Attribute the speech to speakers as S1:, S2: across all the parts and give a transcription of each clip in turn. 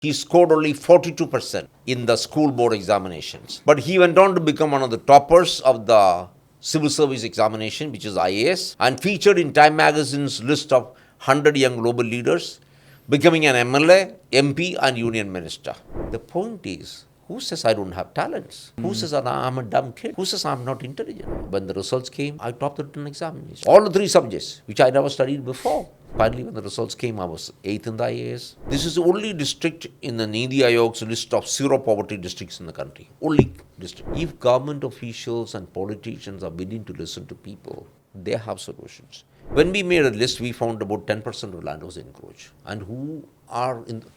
S1: He scored only 42% in the school board examinations. But he went on to become one of the toppers of the civil service examination, which is IAS, and featured in Time magazine's list of 100 young global leaders, becoming an MLA, MP, and union minister. The point is, who says I don't have talents? Who says I'm a dumb kid? Who says I'm not intelligent? When the results came, I topped the written examination. All the three subjects, which I never studied before. Finally, when the results came, I was 8th in the IAS. This is the only district in the Nidhi Ayog's list of zero poverty districts in the country. Only district. If government officials and politicians are willing to listen to people, they have solutions. When we made a list, we found about 10% of land was encroached. And who are in the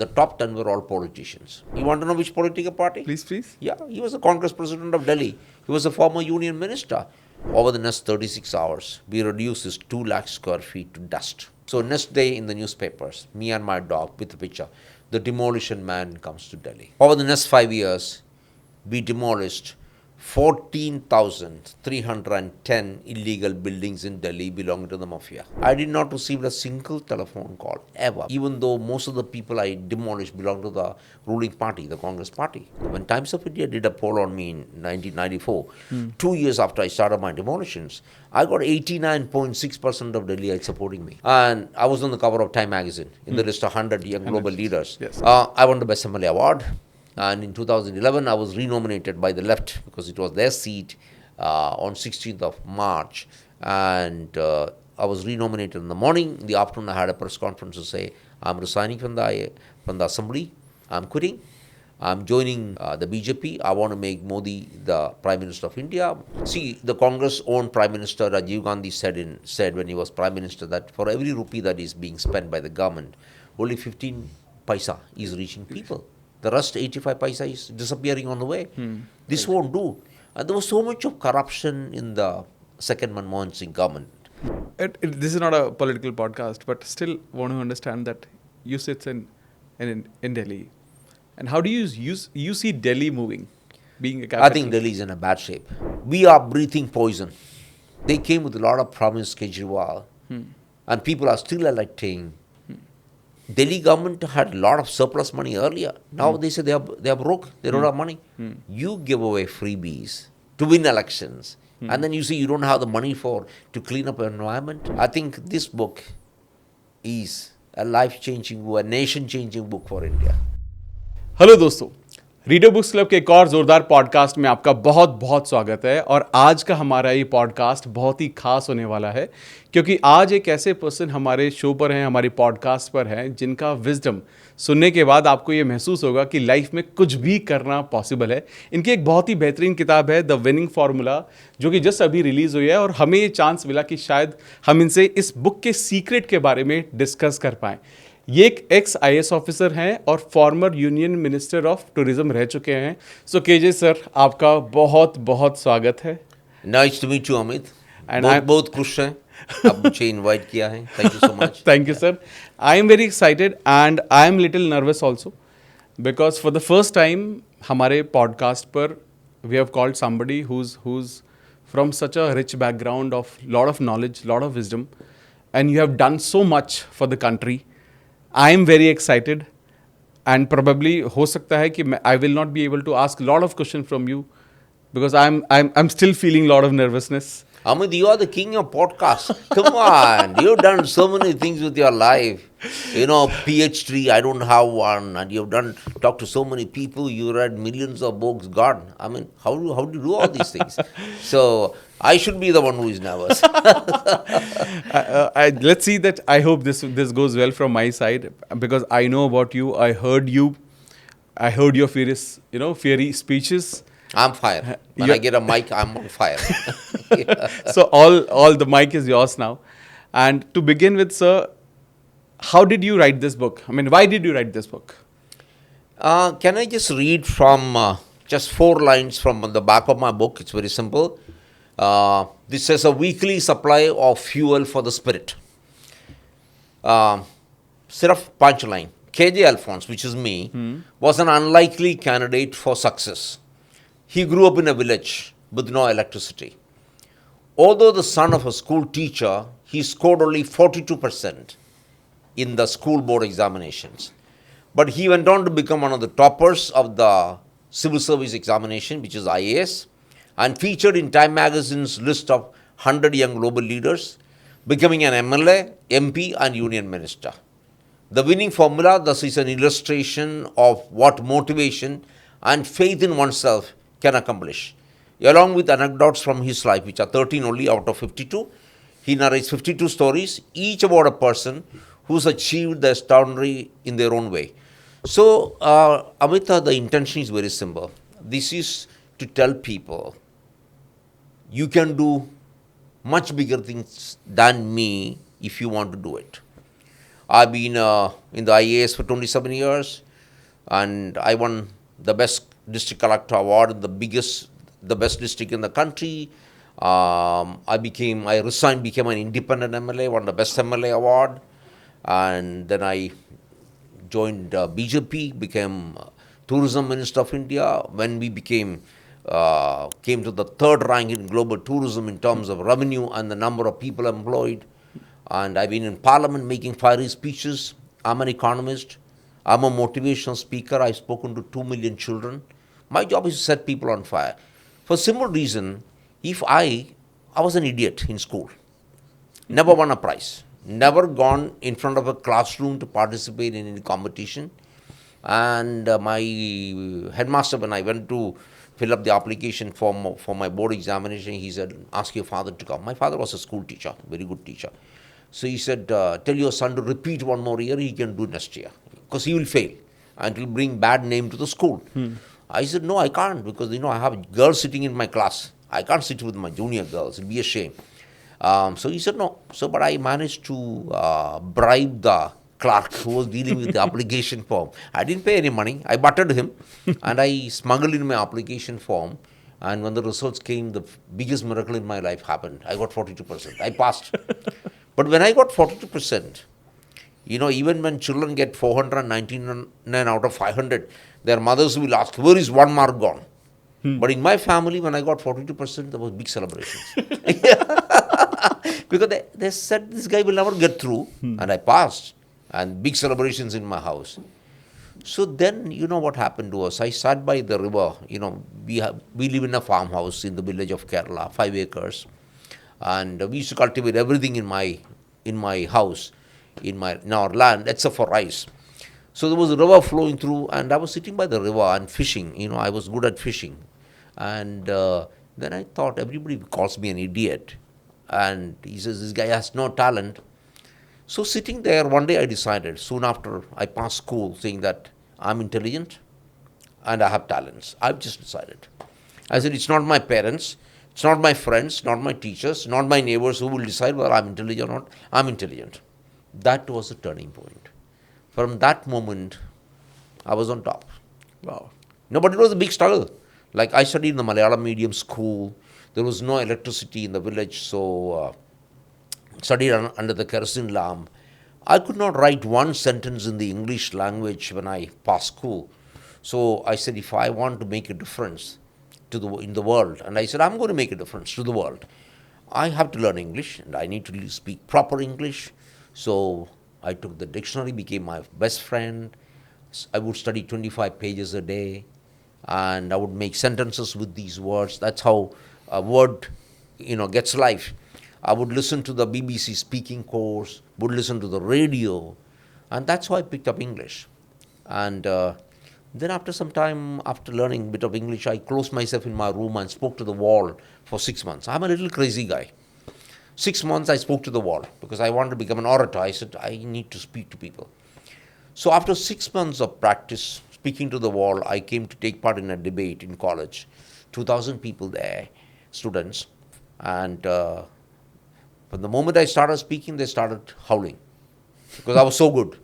S1: top 10 were all politicians. You want to know which political party?
S2: Please.
S1: Yeah, he was the Congress president of Delhi. He was a former union minister. Over the next 36 hours, we reduced his 2 lakh square feet to dust. So next day in the newspapers, me and my dog with a picture, the demolition man comes to Delhi. Over the next 5 years, we demolished 14,310 illegal buildings in Delhi belonging to the mafia. I did not receive a single telephone call ever, even though most of the people I demolished belong to the ruling party, the Congress party. When Times of India did a poll on me in 1994, 2 years after I started my demolitions, I got 89.6% of Delhiites supporting me. And I was on the cover of Time magazine in the list of 100 young global leaders.
S2: Yes.
S1: I won the Best MLA award. And in 2011, I was renominated by the left because it was their seat on 16th of March. And I was renominated in the morning. In the afternoon, I had a press conference to say, I'm resigning from the assembly. I'm quitting. I'm joining the BJP. I want to make Modi the Prime Minister of India. See, the Congress-owned Prime Minister Rajiv Gandhi said when he was Prime Minister that for every rupee that is being spent by the government, only 15 paisa is reaching people. The rest, 85 paisa, is disappearing on the way. This won't do. And there was so much of corruption in the second Manmohan Singh government.
S2: This is not a political podcast, but still want to understand that you sit in Delhi. And how do you see Delhi moving, being a capital?
S1: I think Delhi is in a bad shape. We are breathing poison. They came with a lot of promise, Kejriwal, and people are still electing. Delhi government had a lot of surplus money earlier. Now they say they are broke. They don't have money. You give away freebies to win elections, and then you say you don't have the money to clean up the environment. I think this book is a life-changing, a nation-changing book for India.
S2: Hello दोस्तों, reader books club के एक और ज़ोरदार podcast में आपका बहुत बहुत स्वागत है। और आज का हमारा ये पॉडकास्ट बहुत ही खास होने वाला है, क्योंकि आज एक ऐसे पर्सन हमारे शो पर हैं, हमारे पॉडकास्ट पर हैं, जिनका विजडम सुनने के बाद आपको ये महसूस होगा कि लाइफ में कुछ भी करना पॉसिबल है। इनकी एक बहुत ही बेहतरीन किताब है द विनिंग फार्मूला, जो कि जस्ट अभी रिलीज़ हुई है, और हमें ये चांस मिला कि शायद हम इनसे इस बुक के सीक्रेट के बारे में डिस्कस कर पाएँ। ये एक एक्स IAS ऑफिसर हैं और former union minister of tourism रह चुके हैं। सो KJ सर, आपका बहुत बहुत स्वागत है।
S1: Nice to meet you Amit.
S2: And
S1: बहुत खुश हैं आप मुझे इनवाइट किया है। Thank you so much.
S2: Thank you sir. I am very excited and I am little nervous also, because for the first time हमारे पॉडकास्ट पर we have called somebody who's from such a rich background of lot of knowledge, lot of wisdom, and you have done so much for the country. I am very excited, and probably हो सकता है कि I will not be able to ask a lot of questions from you because I'm still feeling a lot of nervousness.
S1: Amit, you are the king of podcasts. Come on, you've done so many things with your life. You know, PhD, I don't have one, and you've talked to so many people. You read millions of books. God, I mean, how do you do all these things? So I should be the one who is nervous.
S2: Let's see that. I hope this goes well from my side, because I know about you. I heard your fiery speeches.
S1: I'm fire. When I get a mic, I'm on fire. Yeah.
S2: So all the mic is yours now. And to begin with, sir, how did you write this book? I mean, why did you write this book?
S1: Can I just read from just 4 lines from the back of my book? It's very simple. This says a weekly supply of fuel for the spirit. Sirf punchline. KJ Alphons, which is me, was an unlikely candidate for success. He grew up in a village with no electricity. Although the son of a school teacher, he scored only 42% in the school board examinations. But he went on to become one of the toppers of the civil service examination, which is IAS, and featured in Time magazine's list of 100 young global leaders, becoming an MLA, MP, and union minister. The winning formula thus is an illustration of what motivation and faith in oneself can accomplish. Along with anecdotes from his life, which are 13 only out of 52, he narrates 52 stories, each about a person who's achieved the extraordinary in their own way. So, Amitt, the intention is very simple. This is to tell people you can do much bigger things than me if you want to do it. I've been in the IAS for 27 years, and I won the best district collector award in the best district in the country. I resigned, became an independent MLA, won the best MLA award, and then I joined BJP, became tourism minister of India. When we came to the third rank in global tourism in terms of revenue and the number of people employed. And I've been in parliament making fiery speeches. I'm an economist. I'm a motivational speaker. I've spoken to 2 million children. My job is to set people on fire. For simple reason, if I was an idiot in school, never won a prize, never gone in front of a classroom to participate in any competition. And my headmaster, when I went to fill up the application form for my board examination, he said, ask your father to come. My father was a school teacher, very good teacher. So he said, tell your son to repeat one more year, he can do next year. Because he will fail and it will bring bad name to the school. I said, no, I can't, because I have girls sitting in my class. I can't sit with my junior girls. It will be a shame. So he said, no. But I managed to bribe the clerk who was dealing with the application form. I didn't pay any money. I buttered him and I smuggled in my application form. And when the results came, the biggest miracle in my life happened. I got 42%. I passed. But when I got 42%, even when children get 499 out of 500, their mothers will ask, where is 1 mark gone? But in my family, when I got 42%, there was big celebrations. Because they said, this guy will never get through. And I passed. And big celebrations in my house. So then, what happened to us? I sat by the river. We live in a farmhouse in the village of Kerala, 5 acres. And we used to cultivate everything in my house, in our land, except for rice. So there was a river flowing through, and I was sitting by the river and fishing. I was good at fishing. And then I thought, everybody calls me an idiot. And he says, this guy has no talent. So sitting there, one day I decided, soon after I passed school, saying that I'm intelligent and I have talents. I've just decided. I said, it's not my parents, it's not my friends, not my teachers, not my neighbors who will decide whether I'm intelligent or not. I'm intelligent. That was a turning point. From that moment, I was on top.
S2: Wow.
S1: No, but it was a big struggle. Like I studied in the Malayalam medium school. There was no electricity in the village, so studied under the kerosene lamp. I could not write one sentence in the English language when I passed school. So I said, if I want to make a difference in the world, and I said, I'm going to make a difference to the world, I have to learn English, and I need to speak proper English. So I took the dictionary, became my best friend. I would study 25 pages a day, and I would make sentences with these words. That's how a word, gets life. I would listen to the BBC speaking course, would listen to the radio, and that's how I picked up English. And then after some time, after learning a bit of English, I closed myself in my room and spoke to the wall for 6 months. I'm a little crazy guy. 6 months I spoke to the wall because I wanted to become an orator. I said, I need to speak to people. So after 6 months of practice, speaking to the wall, I came to take part in a debate in college. 2,000 people there, students. And from the moment I started speaking, they started howling because I was so good.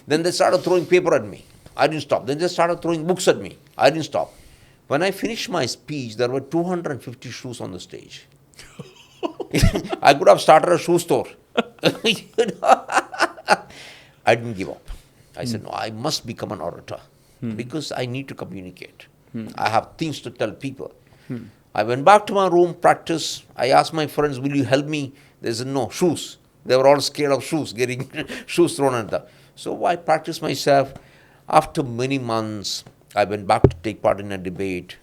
S1: Then they started throwing paper at me. I didn't stop. Then they started throwing books at me. I didn't stop. When I finished my speech, there were 250 shoes on the stage. I could have started a shoe store. I didn't give up. I said, no, I must become an orator because I need to communicate. I have things to tell people. I went back to my room, practice. I asked my friends, will you help me? They said, no, shoes. They were all scared of shoes, getting shoes thrown at them. So I practiced myself. After many months, I went back to take part in a debate.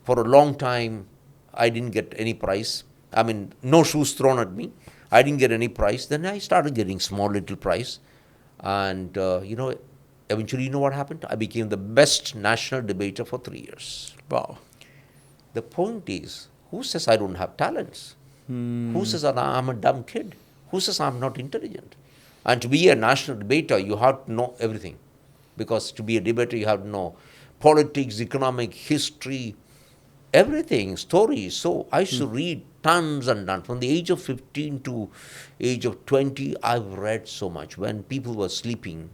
S1: For a long time, I didn't get any prize. I mean, no shoes thrown at me. I didn't get any prize. Then I started getting small little prize. And, eventually, you know what happened? I became the best national debater for 3 years.
S2: Wow.
S1: The point is, who says I don't have talents? Who says that I'm a dumb kid? Who says I'm not intelligent? And to be a national debater, you have to know everything. Because to be a debater, you have to know politics, economic, history, everything, stories. So I used to read tons and tons. From the age of 15 to age of 20, I've read so much. When people were sleeping,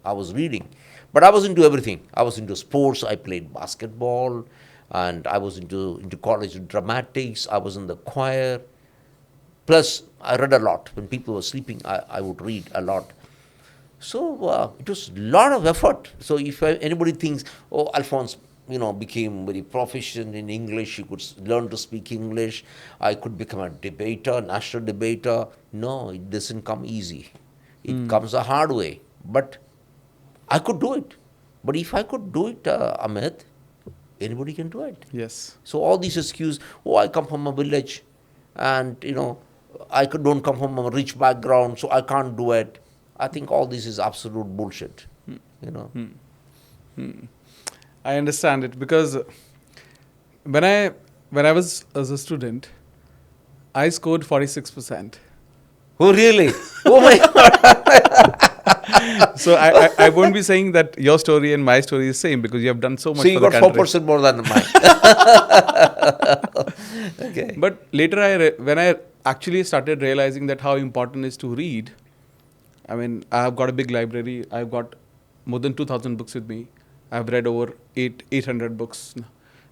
S1: I was reading. But I was into everything. I was into sports. I played basketball. And I was into college dramatics. I was in the choir. Plus, I read a lot. When people were sleeping, I would read a lot. So it was a lot of effort. So if anybody thinks, oh, Alphons, became very proficient in English, he could learn to speak English, I could become a debater, national debater. No, it doesn't come easy. It comes a hard way. But I could do it. But if I could do it, Amiett, anybody can do it.
S2: Yes.
S1: So all these excuses, oh, I come from a village and, I don't come from a rich background, so I can't do it. I think all this is absolute bullshit,
S2: I understand it because when I was as a student, I scored 46%.
S1: Oh, really? Oh, my God.
S2: So I won't be saying that your story and my story is same because you have done so much
S1: So you
S2: for
S1: got
S2: the country.
S1: 4% more than mine. Okay.
S2: But later when I actually started realizing that how important is to read, I mean, I have got a big library. I've got more than 2,000 books with me. I've read over 800 books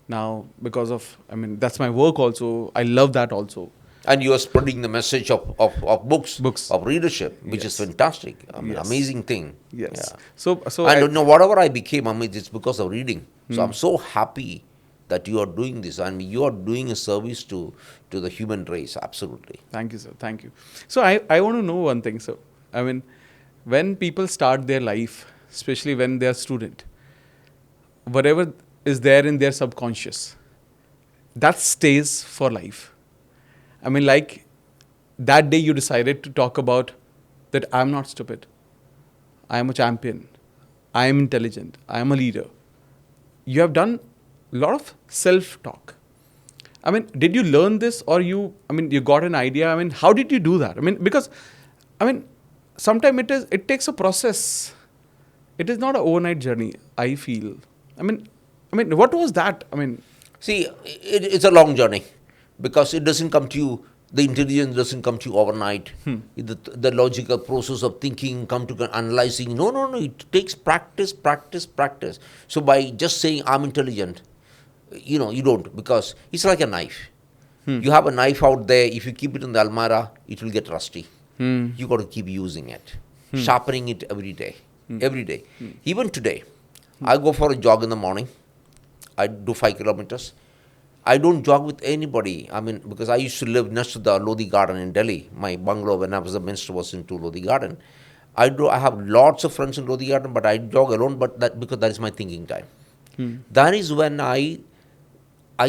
S2: now because of, that's my work also. I love that also.
S1: And you are spreading the message of books, of readership, which is fantastic. Amazing thing.
S2: Yes.
S1: Yeah.
S2: So
S1: and whatever I became, it's because of reading. So I'm so happy that you are doing this, and you are doing a service to the human race. Absolutely.
S2: Thank you, sir. Thank you. So I want to know one thing, sir. When people start their life, especially when they're a student, whatever is there in their subconscious, that stays for life. Like that day you decided to talk about that I'm not stupid. I am a champion. I am intelligent. I am a leader. You have done a lot of self-talk. Did you learn this or you got an idea? How did you do that? Because sometimes it takes a process. It is not an overnight journey, I feel. What was that?
S1: See, it's a long journey because it doesn't come to you. The intelligence doesn't come to you overnight. The logical process of thinking, come to analyzing. No. It takes practice. So by just saying I'm intelligent, you don't, because it's like a knife. You have a knife out there. If you keep it in the almirah, it will get rusty. You got to keep using it, sharpening it every day. Even today, I go for a jog in the morning. I do 5 kilometers. I don't jog with anybody. Because I used to live next to the Lodi Garden in Delhi. My bungalow when I was a minister was into Lodi Garden. I have lots of friends in Lodi Garden, but I jog alone. But because that is my thinking time. That is when I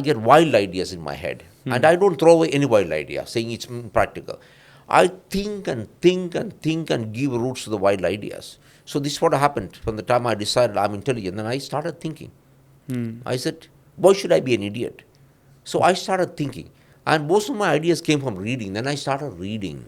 S1: get wild ideas in my head, and I don't throw away any wild idea, saying it's impractical. I think and give roots to the wild ideas. So this is what happened from the time I decided I'm intelligent. Then I started thinking. I said, why should I be an idiot? So I started thinking. And most of my ideas came from reading. Then I started reading.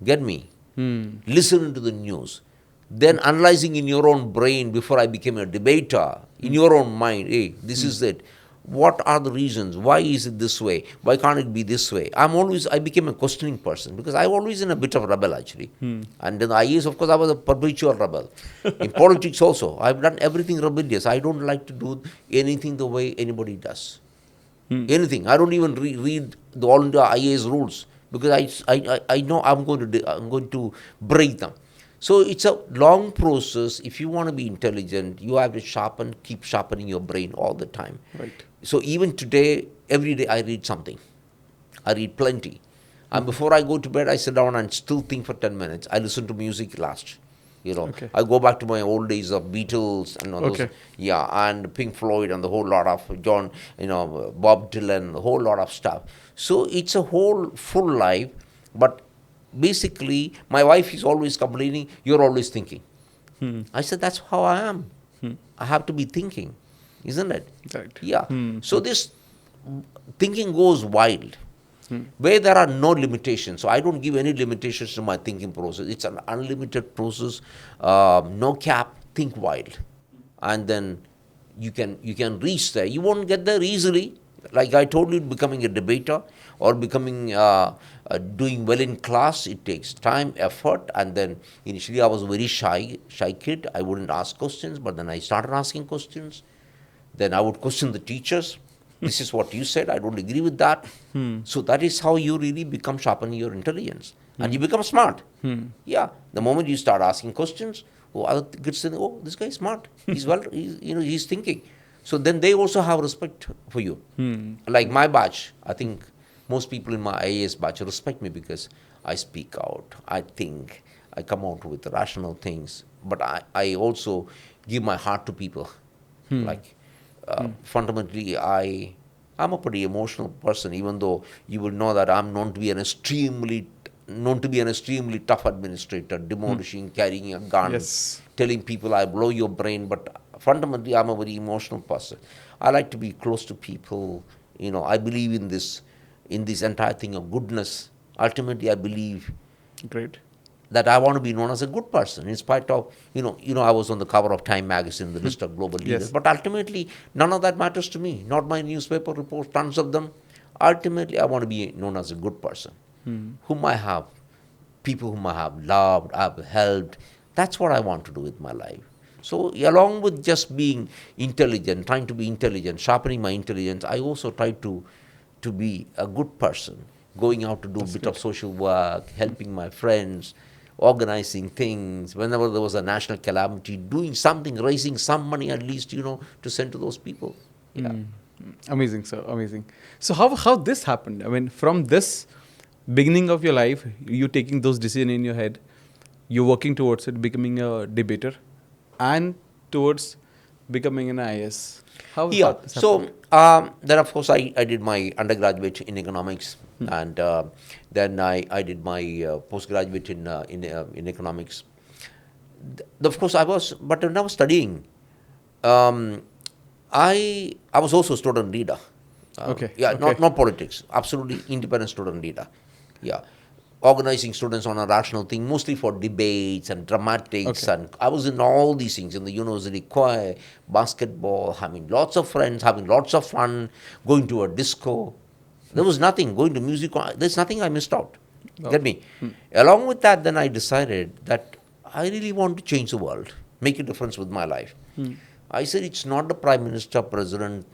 S1: Get me? Listening to the news. Then analyzing in your own brain before I became a debater. In your own mind, hey, this is it. What are the reasons? Why is it this way? Why can't it be this way? I became a questioning person because I always been a bit of a rebel actually. And in the IAS, of course, I was a perpetual rebel. In politics also, I've done everything rebellious. I don't like to do anything the way anybody does. Anything. I don't even read the all India IAS rules because I know I'm going to break them. So it's a long process. If you want to be intelligent, you have to keep sharpening your brain all the time.
S2: Right.
S1: So even today, every day I read something. I read plenty. And before I go to bed, I sit down and still think for 10 minutes. I listen to music last. You know,
S2: Okay.
S1: I go back to my old days of Beatles and all those,
S2: Okay.
S1: yeah, and Pink Floyd and the whole lot of John, Bob Dylan, the whole lot of stuff. So it's a whole full life, but basically, my wife is always complaining, "You're always thinking." I said, "That's how I am. I have to be thinking, isn't it?"
S2: Right.
S1: Yeah. So this thinking goes wild, where there are no limitations. So I don't give any limitations to my thinking process. It's an unlimited process, no cap. Think wild, and then you can reach there. You won't get there easily. Like I told you, becoming a debater or becoming doing well in class, it takes time, effort, and then initially I was a very shy kid. I wouldn't ask questions, but then I started asking questions. Then I would question the teachers. This is what you said. I don't agree with that. So that is how you really become sharpen your intelligence, and you become smart. Yeah. The moment you start asking questions, other kids say, "Oh, this guy is smart. He's well. He's thinking." So then they also have respect for you. Like my batch, I think most people in my IAS batch respect me because I speak out. I think. I come out with rational things, but I also give my heart to people. Like fundamentally, I'm a pretty emotional person. Even though you will know that I'm known to be an extremely tough administrator, demolishing, carrying a gun,
S2: Yes.
S1: telling people I blow your brain. But fundamentally, I'm a very emotional person. I like to be close to people. I believe in this entire thing of goodness. Ultimately, I believe
S2: Great.
S1: that I want to be known as a good person, in spite of, I was on the cover of Time magazine, the list of global leaders.
S2: Yes.
S1: But ultimately, none of that matters to me. Not my newspaper reports, tons of them. Ultimately, I want to be known as a good person, people whom I have loved, I've helped. That's what I want to do with my life. So, along with just being intelligent, trying to be intelligent, sharpening my intelligence, I also try to be a good person, going out to do a bit of social work, helping my friends, organizing things. Whenever there was a national calamity, doing something, raising some money at least, to send to those people. Yeah.
S2: Amazing, sir. Amazing. So how this happened? I mean, from this beginning of your life, you taking those decisions in your head, you're working towards it, becoming a debater, and towards becoming an IAS. How this happened?
S1: So then, of course, I did my undergraduate in economics, and then I did my postgraduate in economics. Of course, but when I was studying, um, I was also a student leader.
S2: Okay.
S1: Yeah,
S2: Okay.
S1: not politics. Absolutely independent student leader. Yeah, organizing students on a rational thing, mostly for debates and dramatics.
S2: Okay.
S1: And I was in all these things in the university choir, basketball, having lots of friends, having lots of fun, going to a disco. There was nothing going to music. There's nothing I missed out. Get me? Along with that, then I decided that I really want to change the world, make a difference with my life. I said it's not the prime minister, president,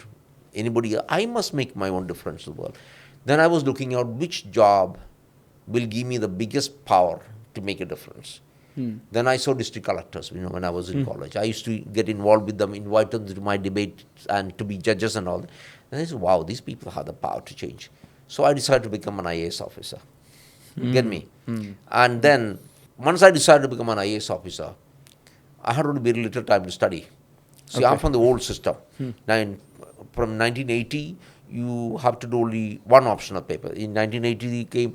S1: anybody. I must make my own difference in the world. Then I was looking out which job will give me the biggest power to make a difference. Then I saw district collectors, when I was in college. I used to get involved with them, invite them to my debates and to be judges and all that. And I said, wow, these people have the power to change. So I decided to become an IAS officer. Get me? And then, once I decided to become an IAS officer, I had only very little time to study. See, I'm from the old system. From 1980, you have to do only one optional paper. In 1980,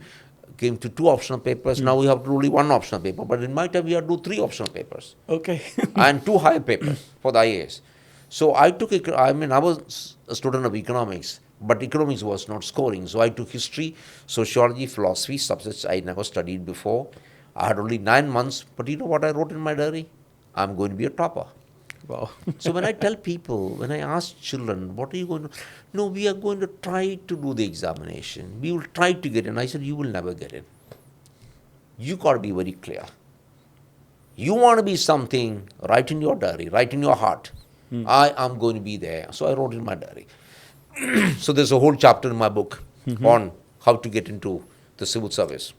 S1: came to two optional papers. Now we have to do only one optional paper. But in my time, we had to do three optional papers
S2: Okay.
S1: and two higher papers for the IAS. So I was a student of economics, but economics was not scoring. So I took history, sociology, philosophy, subjects I never studied before. I had only 9 months, but you know what I wrote in my diary? I'm going to be a topper.
S2: Wow.
S1: So when I tell people, when I ask children, what are you going to? No, we are going to try to do the examination. We will try to get in. I said, you will never get in. You got to be very clear. You want to be something, write in your diary, write in your heart. I am going to be there. So I wrote in my diary. So there's a whole chapter in my book on how to get into the civil service.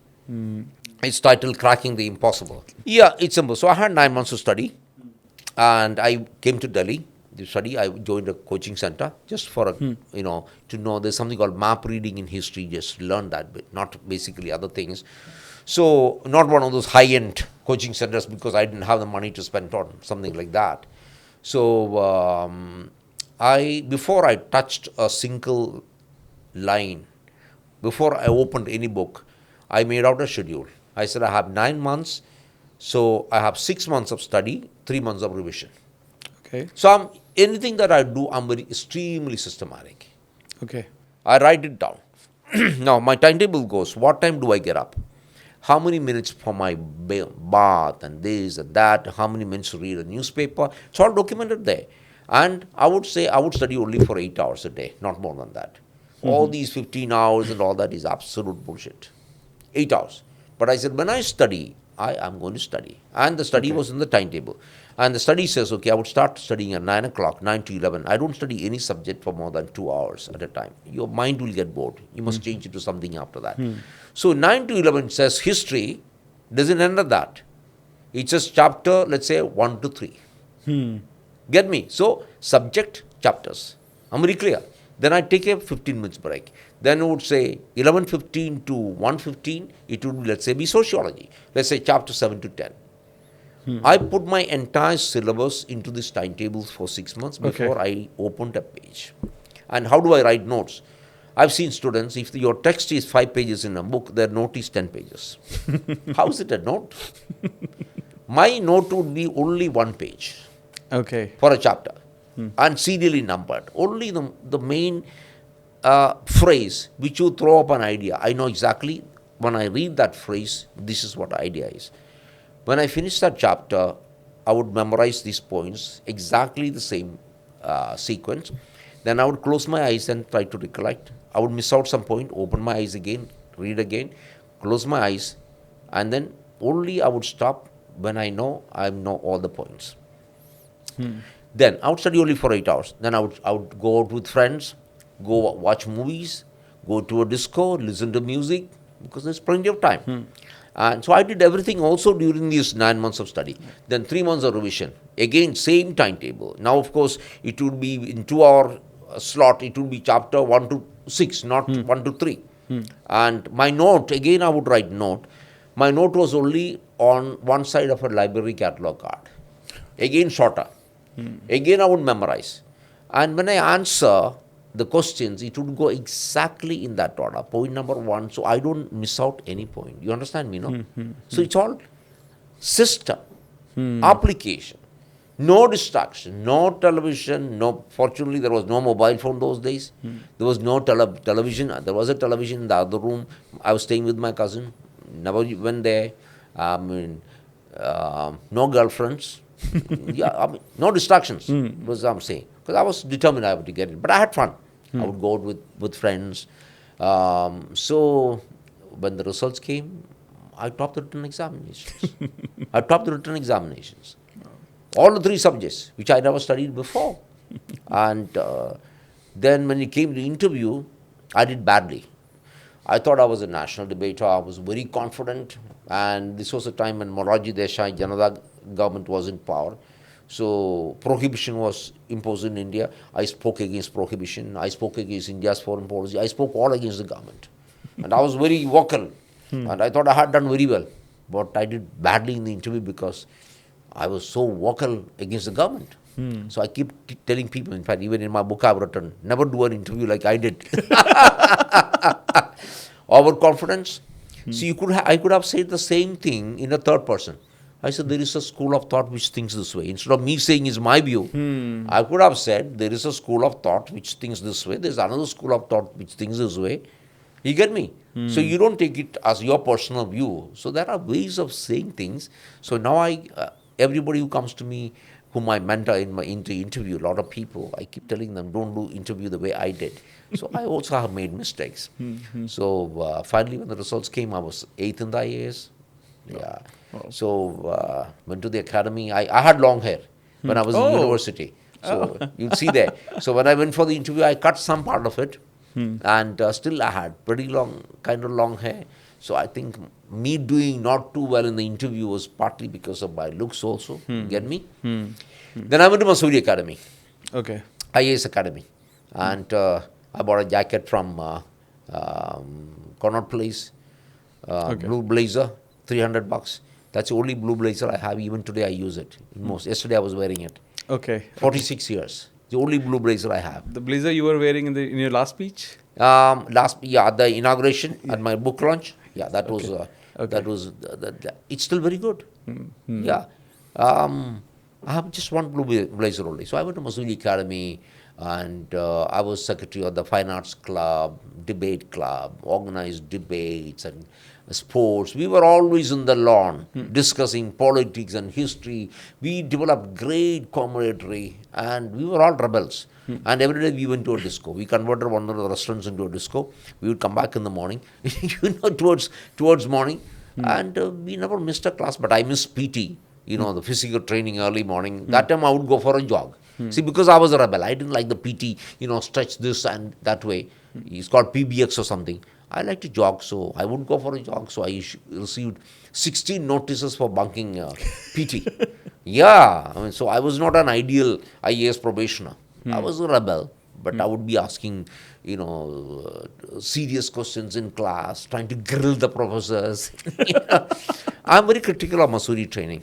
S1: It's titled Cracking the Impossible. Yeah, it's simple. So I had 9 months to study. And I came to Delhi to study. I joined a coaching center just for, to know there's something called map reading in history, just learn that bit, not basically other things. So not one of those high-end coaching centers because I didn't have the money to spend on something like that. So before I touched a single line, before I opened any book, I made out a schedule. I said I have 9 months, so I have 6 months of study, 3 months of revision.
S2: Okay.
S1: So anything that I do, I'm very extremely systematic.
S2: Okay.
S1: I write it down. Now my timetable goes, what time do I get up? How many minutes for my bath and this and that, how many minutes to read a newspaper. It's all documented there. And I would say I would study only for 8 hours a day, not more than that. All these 15 hours and all that is absolute bullshit. 8 hours. But I said, when I study, I am going to study. And the study was in the timetable. And the study says, okay, I would start studying at 9 o'clock, 9 to 11. I don't study any subject for more than 2 hours at a time. Your mind will get bored. You must change it to something after that. So 9 to 11 says history, doesn't end at that. It's just chapter, let's say, 1 to 3. Get me? So, subject, chapters. I'm very clear. Then I take a 15 minutes break. Then I would say 11:15 to 1:15, it would, let's say, be sociology. Let's say chapter 7 to 10. I put my entire syllabus into this timetable for 6 months before I opened a page. And how do I write notes? I've seen students, if your text is 5 pages in a book, their note is 10 pages. How is it a note? My note would be only 1 page.
S2: Okay.
S1: For a chapter. And serially numbered. Only the main phrase which you throw up an idea. I know exactly when I read that phrase, this is what the idea is. When I finish that chapter, I would memorize these points, exactly the same sequence. Then I would close my eyes and try to recollect. I would miss out some point, open my eyes again, read again, close my eyes, and then only I would stop when I know all the points. Then I would study only for 8 hours. Then I would go out with friends, go watch movies, go to a disco, listen to music, because there's plenty of time. And so I did everything also during these 9 months of study. Then 3 months of revision. Again, same timetable. Now, of course, it would be in 2 hour slot, it would be chapter 1 to 6, not 1 to 3. And my note, again I would write note. My note was only on one side of a library catalog card. Again shorter. Again I would memorize. And when I answer the questions, it would go exactly in that order. Point number 1, so I don't miss out any point. You understand me, no? So it's all system, application, no distraction, no television, fortunately there was no mobile phone those days. There was no television. There was a television in the other room. I was staying with my cousin. Never went there. No girlfriends. No distractions, was what I'm saying. Because I was determined I had to get it. But I had fun. I would go out with friends. So when the results came, I topped the written examinations. All the 3 subjects, which I never studied before. And then when it came to interview, I did badly. I thought I was a national debater. I was very confident. And this was a time when Morarji Desai, Janata government was in power. So prohibition was imposed in India. I spoke against prohibition. I spoke against India's foreign policy. I spoke all against the government. And I was very vocal. And I thought I had done very well. But I did badly in the interview because I was so vocal against the government. So I keep telling people, in fact, even in my book I've written, never do an interview like I did. Overconfidence. So I could have said the same thing in a third person. I said, there is a school of thought which thinks this way. Instead of me saying it's my view, I could have said, there is a school of thought which thinks this way. There's another school of thought which thinks this way. You get me? So you don't take it as your personal view. So there are ways of saying things. So now everybody who comes to me, whom I mentor in my interview, a lot of people, I keep telling them, don't do interview the way I did. So I also have made mistakes. So finally, when the results came, I was 8th in the IAS. Yeah.
S2: Wow.
S1: So went to the academy. I had long hair when I was in university. So you'll see there. So when I went for the interview, I cut some part of it. And still I had pretty long hair. So I think me doing not too well in the interview was partly because of my looks also. Get me? Then I went to Mussoorie Academy.
S2: Okay.
S1: IAS Academy. And I bought a jacket from Connaught Place.
S2: Okay.
S1: Blue blazer, $300. That's the only blue blazer I have. Even today, I use it. Yesterday, I was wearing it.
S2: Okay.
S1: 46 years. The only blue blazer I have.
S2: The blazer you were wearing in your last speech?
S1: The inauguration at my book launch. Yeah, that was
S2: Okay.
S1: that was it's still very good. Yeah, I have just one blue blazer only. So I went to Masuri Academy, and I was secretary of the Fine Arts Club, debate club, organized debates and sports. We were always in the lawn discussing politics and history. We developed great camaraderie, and we were all rebels. And every day we went to a disco. We converted one of the restaurants into a disco. We would come back in the morning, towards morning, and we never missed a class. But I missed PT, the physical training early morning. That time I would go for a jog. See, because I was a rebel, I didn't like the PT, stretch this and that way. It's called PBX or something. I like to jog, so I would go for a jog. So I received 16 notices for bunking PT. Yeah, so I was not an ideal IAS probationer. I was a rebel, but I would be asking, serious questions in class, trying to grill the professors. I'm very critical of Masuri training.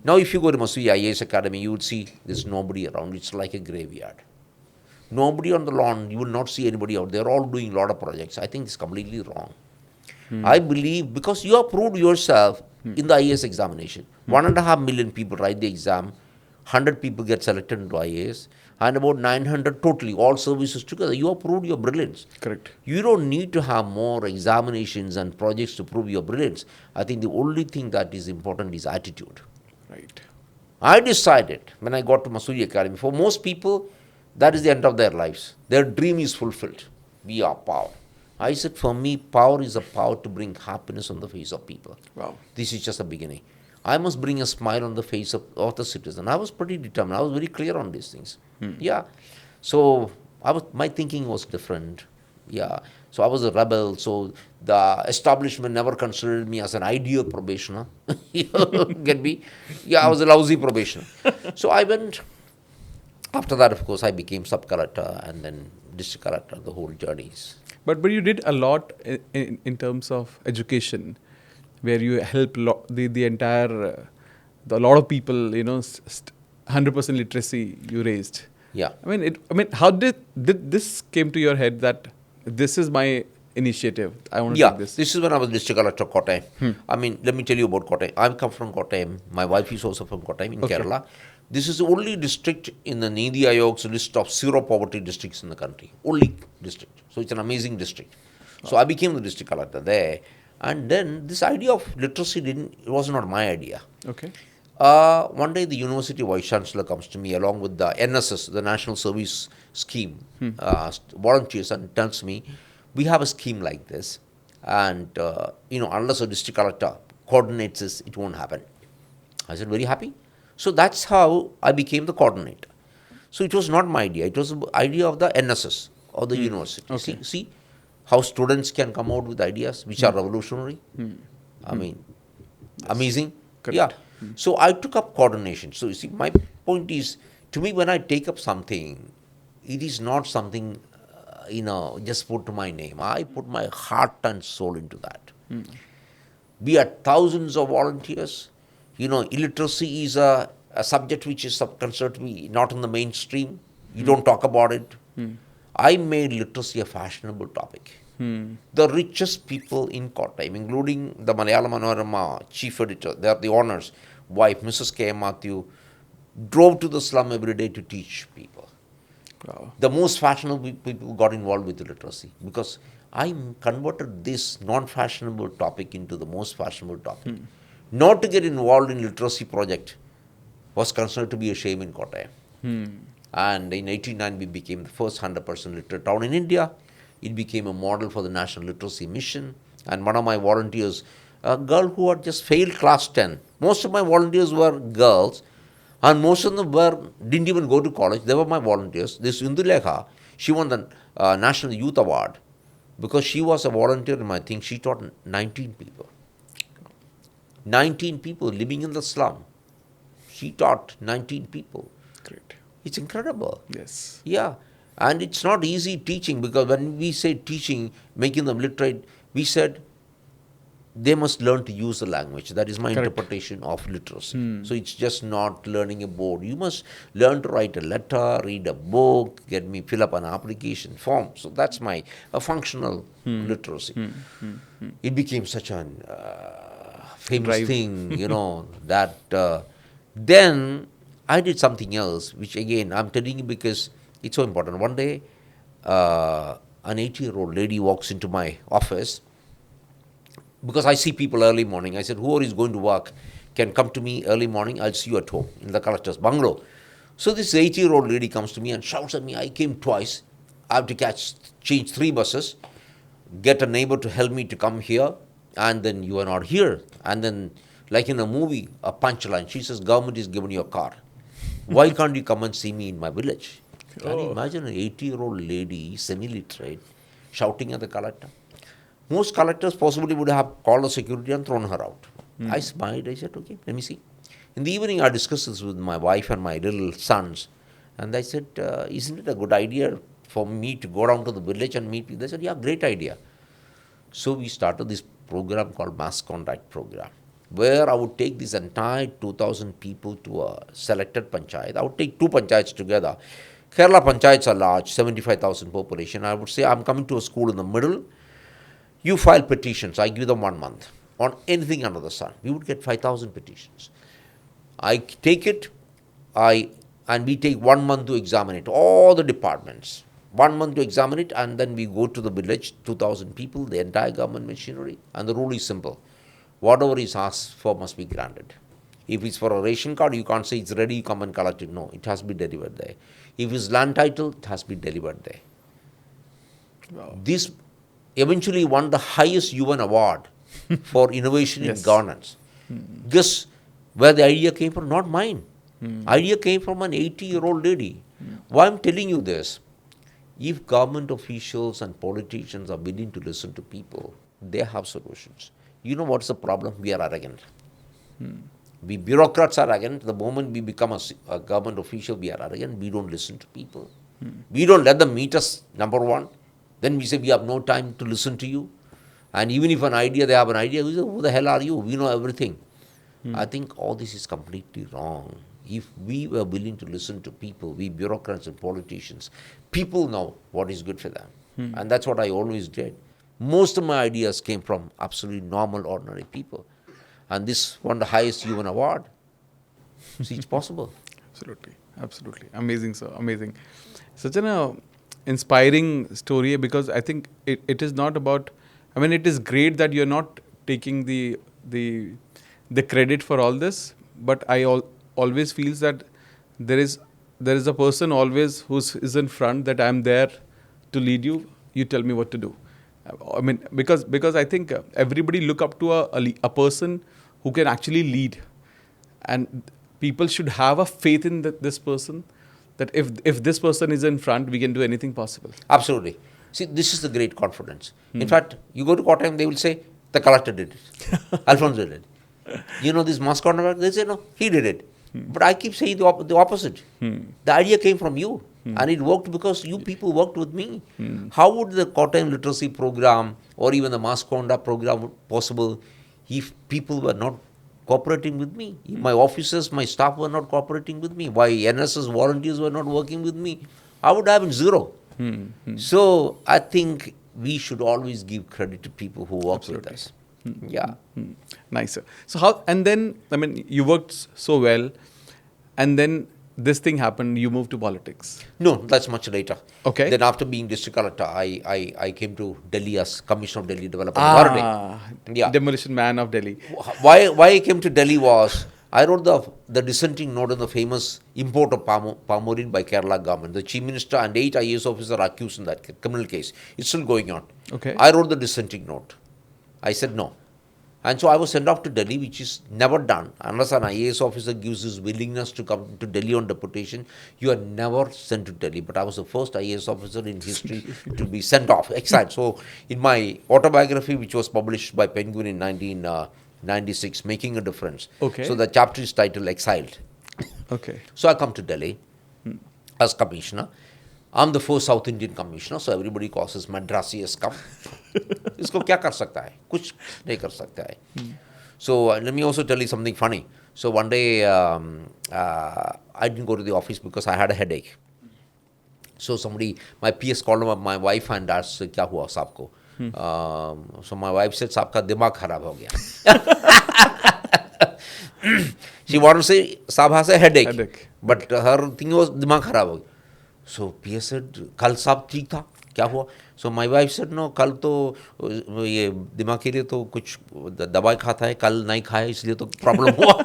S1: Now, if you go to Masuri IAS Academy, you would see there's nobody around. It's like a graveyard. Nobody on the lawn. You will not see anybody out. They're all doing a lot of projects. I think it's completely wrong. I believe because you have proved yourself in the IAS examination. 1.5 million people write the exam. 100 people get selected into IAS. And about 900 totally, all services together. You have proved your brilliance.
S2: Correct.
S1: You don't need to have more examinations and projects to prove your brilliance. I think the only thing that is important is attitude.
S2: Right.
S1: I decided when I got to Masuri Academy, for most people, that is the end of their lives. Their dream is fulfilled. We are power. I said, for me, power is a power to bring happiness on the face of people.
S2: Wow.
S1: This is just a beginning. I must bring a smile on the face of the citizen. I was pretty determined. I was very clear on these things. Yeah. So my thinking was different. Yeah. So I was a rebel. So the establishment never considered me as an ideal probationer. Get me? Yeah, I was a lousy probationer. So I went. After that, of course, I became sub-collector and then district collector, the whole journeys.
S2: But you did a lot in terms of education, where you help the entire, a lot of people, 100% literacy you raised.
S1: Yeah.
S2: How did this came to your head that this is my initiative? I want to take this.
S1: This is when I was district collector of Kottayam. Let me tell you about Kottayam. I come from Kottayam. My wife is also from Kottayam in Kerala. This is the only district in the Nidhi Ayog's list of zero poverty districts in the country. Only district. So it's an amazing district. So I became the district collector there. And then this idea of literacy it was not my idea.
S2: Okay.
S1: One day the university vice chancellor comes to me along with the NSS, the National Service Scheme, volunteers, and tells me, we have a scheme like this. And, unless a district collector coordinates this, it won't happen. I said, very happy. So that's how I became the coordinator. So it was not my idea. It was the idea of the NSS or the university.
S2: Okay.
S1: See how students can come out with ideas which are revolutionary. Amazing.
S2: Correct.
S1: Yeah. So I took up coordination. So you see, my point is, to me, when I take up something, it is not something, just put to my name. I put my heart and soul into that. We had thousands of volunteers. Illiteracy is a subject which is considered to be not in the mainstream. You don't talk about it. I made literacy a fashionable topic. The richest people in Kottayam, including the Malayalam Manorama chief editor, they are the owners, wife, Mrs. K. Matthew, drove to the slum every day to teach people.
S2: Wow.
S1: The most fashionable people got involved with literacy because I converted this non-fashionable topic into the most fashionable topic. Not to get involved in literacy project was considered to be a shame in Kottayam. And in 1889, we became the first 100% literate town in India. It became a model for the National Literacy Mission. And one of my volunteers, a girl who had just failed class 10. Most of my volunteers were girls, and most of them didn't even go to college. They were my volunteers. This Indulekha, she won the National Youth Award because she was a volunteer in my thing. She taught 19 people. 19 people living in the slum. She taught 19 people.
S2: Great.
S1: It's incredible.
S2: Yes.
S1: Yeah. And it's not easy teaching because when we say teaching, making them literate, we said they must learn to use the language. That is my
S2: Correct.
S1: interpretation of literacy. So it's just not learning a board. You must learn to write a letter, read a book, get me fill up an application form. So that's my a functional literacy. It became such an famous
S2: Drive.
S1: thing, that then I did something else, which again I'm telling you because it's so important. One day, an 80-year-old lady walks into my office because I see people early morning. I said, whoever is going to work can come to me early morning. I'll see you at home in the collector's bungalow. So this 80-year-old lady comes to me and shouts at me, I came twice. I have to change 3 buses, get a neighbor to help me to come here, and then you are not here. And then, like in a movie, a punchline, she says, government is giving you a car. Why can't you come and see me in my village? Can you imagine an 80-year-old lady, semi-literate, shouting at the collector? Most collectors possibly would have called the security and thrown her out. I smiled. I said, okay, let me see. In the evening, I discussed this with my wife and my little sons. And I said, isn't it a good idea for me to go down to the village and meet people? They said, yeah, great idea. So we started this program called Mass Contact Program, where I would take this entire 2,000 people to a selected panchayat. I would take 2 panchayats together. Kerala panchayats are large, 75,000 population. I would say, I'm coming to a school in the middle. You file petitions. I give them 1 month on anything under the sun. We would get 5,000 petitions. I take it, and we take 1 month to examine it. All the departments, 1 month to examine it, and then we go to the village, 2,000 people, the entire government machinery. And the rule is simple: whatever is asked for must be granted. If it's for a ration card, you can't say it's ready, come and collect it. No, it has to be delivered there. If it's land title, it has to be delivered there.
S2: Wow.
S1: This eventually won the highest UN award for innovation
S2: Yes.
S1: in governance. Guess where the idea came from? Not mine. Idea came from an 80-year-old lady. Why I'm telling you this? If government officials and politicians are willing to listen to people, they have solutions. You know what's the problem? We are arrogant. We bureaucrats are arrogant. The moment we become a government official, we are arrogant. We don't listen to people. We don't let them meet us, number one. Then we say we have no time to listen to you. And even if they have an idea, we say, who the hell are you? We know everything. I think all this is completely wrong. If we were willing to listen to people, we bureaucrats and politicians, people know what is good for them. And that's what I always did. Most of my ideas came from absolutely normal, ordinary people. And this won the highest UN award. See, it's possible.
S2: Absolutely. Absolutely. Amazing, sir. Amazing. Such an inspiring story, because I think it is not about, it is great that you're not taking the credit for all this, but I always feels that there is a person always who is in front, that I'm there to lead you. You tell me what to do. Because I think everybody look up to a person who can actually lead, and people should have a faith in this person, that if this person is in front, we can do anything possible.
S1: Absolutely. See, this is the great confidence. In fact, you go to court and they will say, the collector did it. Alphons did it. You know this mass contact? They say, no, he did it. But I keep saying the opposite. The idea came from you. And it worked because you people worked with me. How would the Kottayam literacy program or even the mass conduct program possible if people were not cooperating with me? If my officers, my staff were not cooperating with me, my NSS volunteers were not working with me, I would have been zero. So I think we should always give credit to people who work with us. Yeah.
S2: Nice, sir. So how, and then, you worked so well, and then this thing happened, you moved to politics.
S1: No, that's much later.
S2: Okay.
S1: Then after being district collector, I came to Delhi as Commissioner of Delhi Development Authority. Yeah.
S2: Demolition man of Delhi.
S1: Why I came to Delhi was, I wrote the dissenting note on the famous import of palm oil by Kerala government. The Chief Minister and 8 IAS officers are accused in that criminal case. It's still going on.
S2: Okay.
S1: I wrote the dissenting note. I said no. And so I was sent off to Delhi, which is never done. Unless an IAS officer gives his willingness to come to Delhi on deputation, you are never sent to Delhi. But I was the first IAS officer in history to be sent off, exiled. So in my autobiography, which was published by Penguin in 1996, Making a Difference.
S2: Okay.
S1: So the chapter is titled Exiled.
S2: Okay.
S1: So I come to Delhi as commissioner. I'm the first South Indian commissioner, so everybody calls us Madrasi has come. इसको क्या कर सकता है? कुछ नहीं कर सकता है. So let me also tell you something funny. So one day I didn't go to the office because I had a headache. So my PS called my wife and asked, क्या हुआ साहब को? So my wife said, साहब का दिमाग खराब हो गया. She wanted to say, साहब has a headache. But her thing was, दिमाग खराब हो गया. So PS said, कल साहब ठीक था, क्या हुआ? So my wife said, no, कल तो ये दिमाग के लिए तो कुछ दवाई खाता है, कल नहीं खाया इसलिए तो प्रॉब्लम हुआ.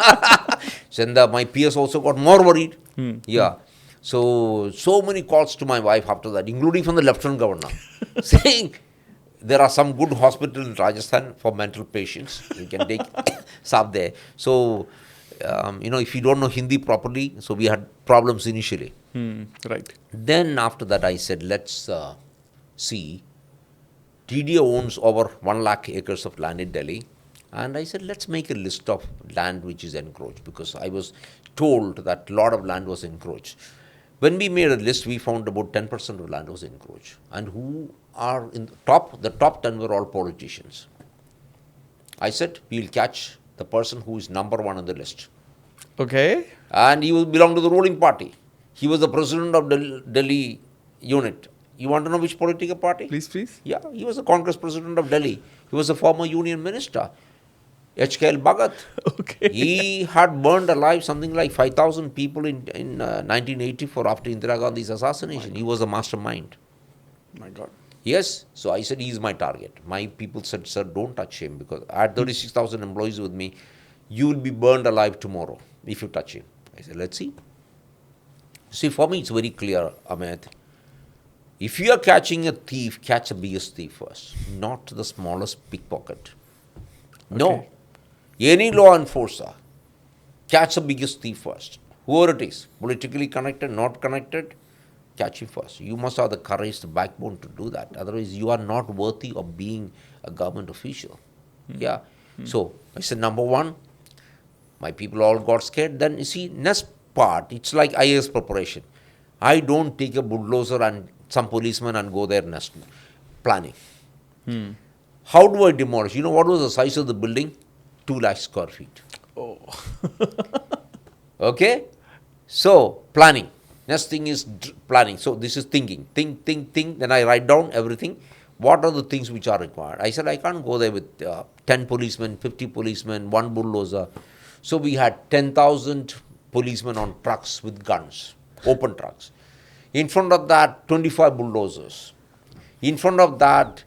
S1: So my PS also got more worried. Yeah. So many calls to my wife after that, including from the Lieutenant Governor, saying there are some good hospitals in Rajasthan for mental patients. You can take sab there. So, if you don't know Hindi properly, so we had problems initially.
S2: Right.
S1: Then after that, I said, let's see. TDA owns over 1 lakh acres of land in Delhi. And I said, let's make a list of land which is encroached, because I was told that a lot of land was encroached. When we made a list, we found about 10% of land was encroached. And who are in the top 10 were all politicians. I said, we will catch the person who is number 1 on the list.
S2: Okay.
S1: And he will belong to the ruling party. He was the president of Delhi unit. You want to know which political party?
S2: Please.
S1: Yeah, he was the Congress president of Delhi. He was a former union minister. HKL Bhagat.
S2: Okay.
S1: He had burned alive something like 5,000 people in 1984 after Indira Gandhi's assassination. He was a mastermind.
S2: My God.
S1: Yes, so I said, he is my target. My people said, sir, don't touch him, because I had 36,000 employees with me. You will be burned alive tomorrow if you touch him. I said, let's see. See, for me, it's very clear, Amiett. If you are catching a thief, catch the biggest thief first, not the smallest pickpocket. No. Any law enforcer, catch the biggest thief first. Whoever it is, politically connected, not connected, catch him first. You must have the courage, the backbone to do that. Otherwise, you are not worthy of being a government official. Yeah. So, I said, number 1, my people all got scared. Then, you see, next part, it's like IAS preparation. I don't take a bulldozer and some policeman and go there nest planning. How do I demolish? You know what was the size of the building? 2 lakh square feet.
S2: Oh.
S1: Okay? So, planning. Next thing is planning. So, this is thinking. Think. Then I write down everything. What are the things which are required? I said, I can't go there with 10 policemen, 50 policemen, 1 bulldozer. So, we had 10,000 policemen on trucks with guns, open trucks. In front of that, 25 bulldozers. In front of that,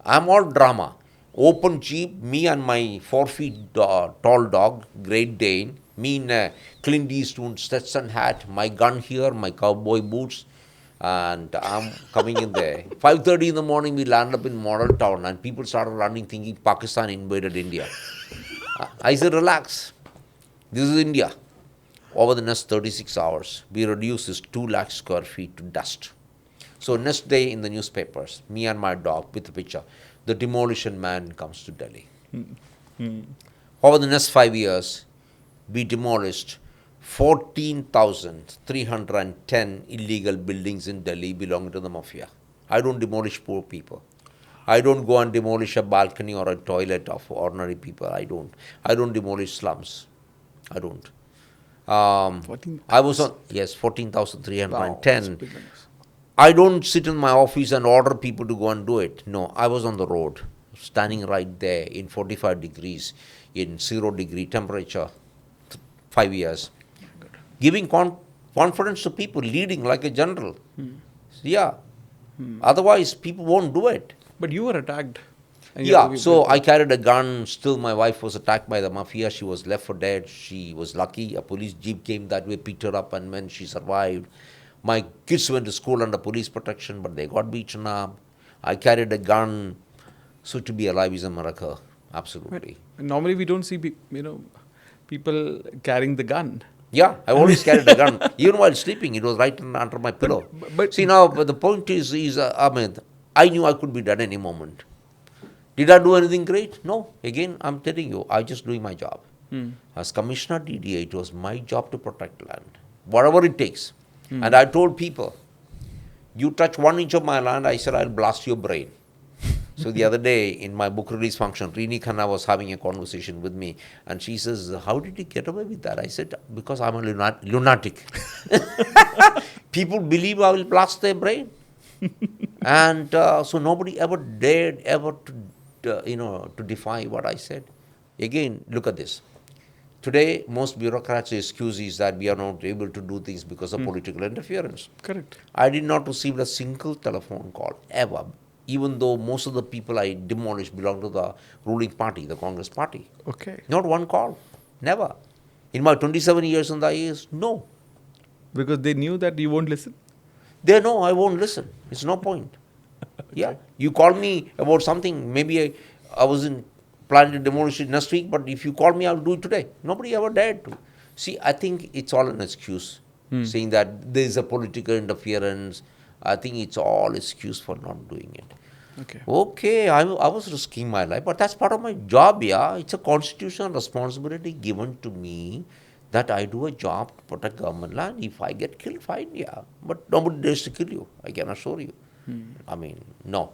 S1: I'm all drama. Open jeep, me and my 4 feet tall dog, Great Dane, me in a Clint Eastwood Stetson hat, my gun here, my cowboy boots, and I'm coming in there. 5:30 in the morning, we land up in Model Town, and people started running thinking Pakistan invaded India. I said, relax. This is India. Over the next 36 hours, we reduced this 2 lakh square feet to dust. So next day in the newspapers, me and my dog with a picture, the demolition man comes to Delhi. Over the next 5 years, we demolished 14,310 illegal buildings in Delhi belonging to the mafia. I don't demolish poor people. I don't go and demolish a balcony or a toilet of ordinary people. I don't demolish slums. I don't. I was on, 14,310.
S2: Wow,
S1: I don't sit in my office and order people to go and do it. No, I was on the road, standing right there in 45 degrees, in 0-degree temperature, 5 years, giving confidence to people, leading like a general. Yeah. Otherwise, people won't do it.
S2: But you were attacked.
S1: Yeah, so I carried a gun. Still, my wife was attacked by the mafia. She was left for dead. She was lucky. A police jeep came that way, picked her up, and when she survived. My kids went to school under police protection, but they got beaten up. I carried a gun. So to be alive is a miracle. Absolutely.
S2: But normally, we don't see people carrying the gun.
S1: Yeah, I always carried a gun. Even while sleeping, it was right under my pillow.
S2: But
S1: see, now, the point is Amiett, I knew I could be dead any moment. Did I do anything great? No. Again, I'm telling you, I just doing my job. As Commissioner DDA, it was my job to protect land, whatever it takes. And I told people, You touch 1 inch of my land, I said, I'll blast your brain. So the other day in my book release function, Rini Khanna was having a conversation with me, and she says, how did you get away with that? I said, because I'm a lunatic. People believe I will blast their brain. And so nobody ever dared ever to defy what I said. Again, look at this. Today, most bureaucrats' excuse is that we are not able to do things because of political interference.
S2: Correct.
S1: I did not receive a single telephone call ever, even though most of the people I demolished belong to the ruling party, the Congress party.
S2: Okay.
S1: Not one call. Never. In my 27 years in the IAS, no.
S2: Because they knew that you won't listen?
S1: They know I won't listen. It's no point. Yeah. You call me about something, maybe I wasn't planning to demolish it next week, but if you call me, I'll do it today. Nobody ever dared to. See, I think it's all an excuse, saying that there is a political interference. I think it's all excuse for not doing it. Okay, I was risking my life, but that's part of my job, yeah. It's a constitutional responsibility given to me that I do a job to protect government land. If I get killed, fine, yeah. But nobody dares to kill you, I can assure you. I mean, no.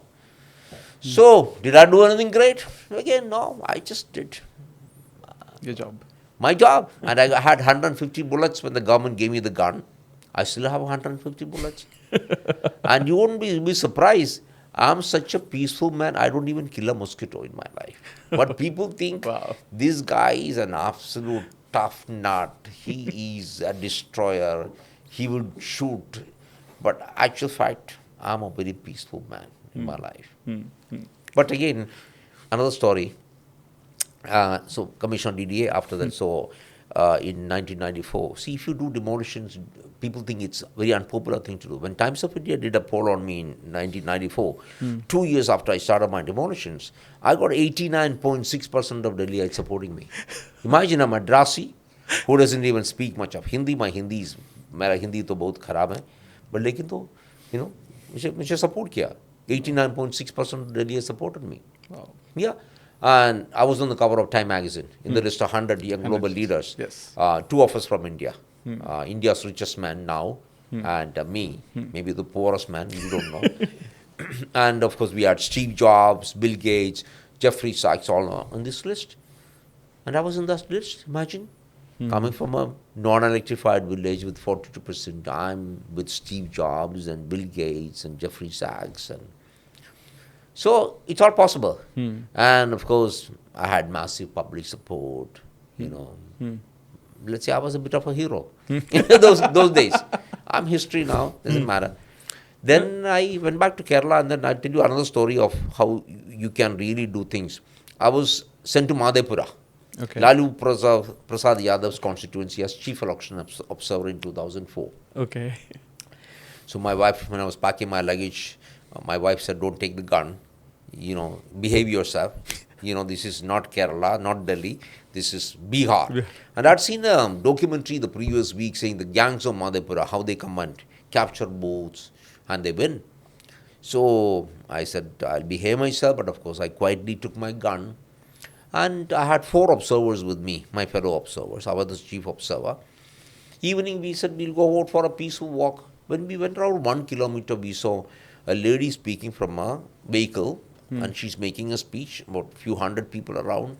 S1: So, did I do anything great? Again, no, I just did
S2: Your job.
S1: my job. And I had 150 bullets when the government gave me the gun. I still have 150 bullets. And you won't be surprised. I'm such a peaceful man, I don't even kill a mosquito in my life. But people think this guy is an absolute tough nut. He is a destroyer. He will shoot. But actual fact, I'm a very peaceful man in my life. But again, another story. So Commission on DDA after that. So in 1994, see, if you do demolitions, people think it's a very unpopular thing to do. When Times of India did a poll on me in 1994, 2 years after I started my demolitions, I got 89.6% of Delhiites supporting me. Imagine a Madrasi who doesn't even speak much of Hindi. My Hindi is, मेरा हिंदी तो बहुत खराब है, but लेकिन तो, you know, मुझे support किया. 89.6% of Delhi supported me.
S2: Wow.
S1: Yeah. And I was on the cover of Time magazine in the list of 100 young global leaders.
S2: Yes.
S1: Two of us from India. India's richest man now and me, maybe the poorest man, you don't know. And of course we had Steve Jobs, Bill Gates, Jeffrey Sachs all on this list. And I was in that list, imagine. Coming from a non-electrified village with 42%, I'm with Steve Jobs and Bill Gates and Jeffrey Sachs. And so it's all possible. And of course, I had massive public support, you know. Let's say I was a bit of a hero those days. I'm history now, doesn't matter. Then I went back to Kerala, and then I'll tell you another story of how you can really do things. I was sent to Madhepura.
S2: Okay.
S1: Lalu Prasad Yadav's constituency as chief election observer in 2004.
S2: Okay.
S1: So my wife, when I was packing my luggage, my wife said, don't take the gun, you know, behave yourself. You know, this is not Kerala, not Delhi, this is Bihar. Yeah. And I'd seen a documentary the previous week saying the gangs of Madhepura, how they come and capture boats and they win. So I said, I'll behave myself, but of course I quietly took my gun. And I had 4 observers with me, my fellow observers. I was the chief observer. Evening we said, we'll go out for a peaceful walk. When we went around 1 kilometer, we saw a lady speaking from a vehicle, and she's making a speech, about a few hundred people around.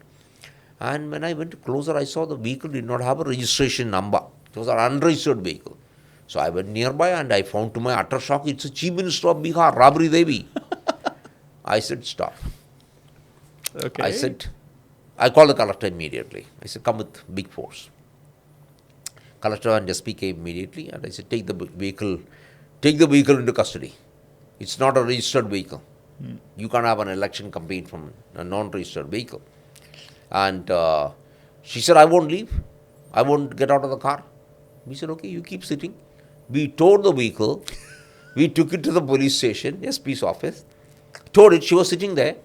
S1: And when I went closer, I saw the vehicle did not have a registration number. It was an unregistered vehicle. So I went nearby and I found to my utter shock, it's the Chief Minister of Bihar, Rabri Devi. I said, stop.
S2: Okay.
S1: I called the collector immediately. I said, come with big force. Collector and SP came immediately, and I said, take the vehicle into custody. It's not a registered vehicle. You can't have an election campaign from a non-registered vehicle. And she said, I won't leave. I won't get out of the car. We said, okay, you keep sitting. We towed the vehicle. We took it to the police station, SP's office. Towed it. She was sitting there.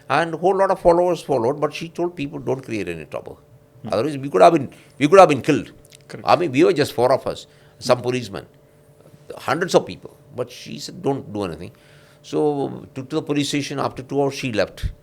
S1: And a whole lot of followers followed, but she told people, don't create any trouble. Otherwise, we could have been killed.
S2: Correct.
S1: I mean, we were just 4 of us, some policemen, hundreds of people. But she said, don't do anything. So, took to the police station. After 2 hours, she left.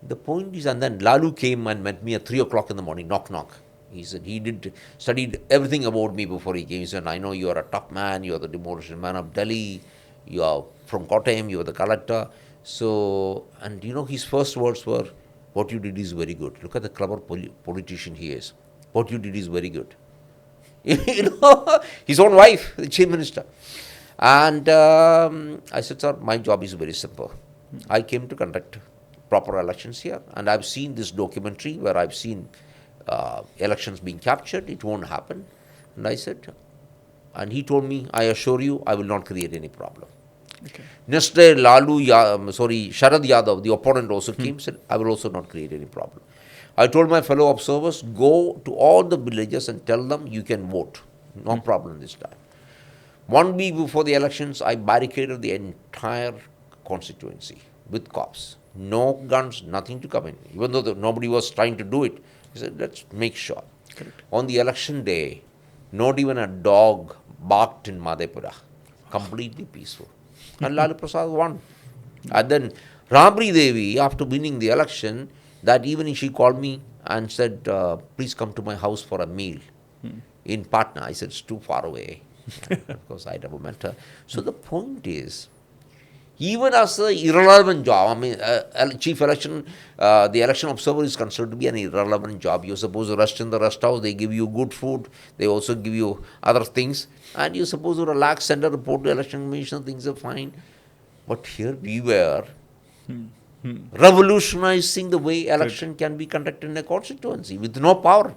S1: The point is, and then Lalu came and met me at 3 o'clock in the morning, knock, knock. He said he did studied everything about me before he came. He said, I know you are a top man, you are the demolition man of Delhi, you are from Kottayam, you are the collector. So, and his first words were, what you did is very good. Look at the clever politician he is. What you did is very good. His own wife, the chief minister. And I said, sir, my job is very simple. I came to conduct proper elections here, and I've seen this documentary where I've seen elections being captured. It won't happen. And I said, and he told me, I assure you, I will not create any problem.
S2: Okay.
S1: Next day, Sharad Yadav, the opponent, also came, said, I will also not create any problem. I told my fellow observers, go to all the villages and tell them you can vote. No problem this time. 1 week before the elections, I barricaded the entire constituency with cops. No guns, nothing to come in. Even though nobody was trying to do it, I said, let's make sure.
S2: Correct.
S1: On the election day, not even a dog barked in Madhepura. Completely peaceful. And Lalu Prasad won. And then Rabri Devi, after winning the election, that evening she called me and said, please come to my house for a meal in Patna. I said, it's too far away. Of course, I never met her. So the point is, even as an irrelevant job, chief election, the election observer is considered to be an irrelevant job. You're supposed to rest in the rest house, they give you good food, they also give you other things, and you're supposed to relax, send a report to election commission, things are fine. But here we were revolutionizing the way election can be conducted in a constituency with no power.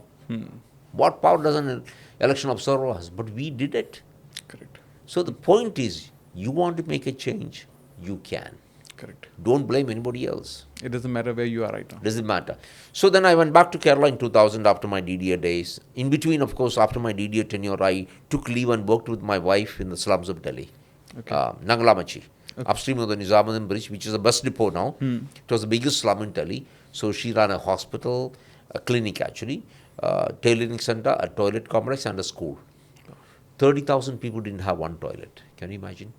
S1: What power does an election observer has? But we did it.
S2: Correct.
S1: So the point is, you want to make a change, you can.
S2: Correct.
S1: Don't blame anybody else.
S2: It doesn't matter where you are right now.
S1: Doesn't matter. So then I went back to Kerala in 2000 after my DDA days. In between, of course, after my DDA tenure, I took leave and worked with my wife in the slums of Delhi.
S2: Okay.
S1: Nangalamachi, upstream of the Nizamuddin Bridge, which is a bus depot now. It was the biggest slum in Delhi. So she ran a hospital, a clinic actually, tailoring center, a toilet complex, and a school. 30,000 people didn't have one toilet. Can you imagine?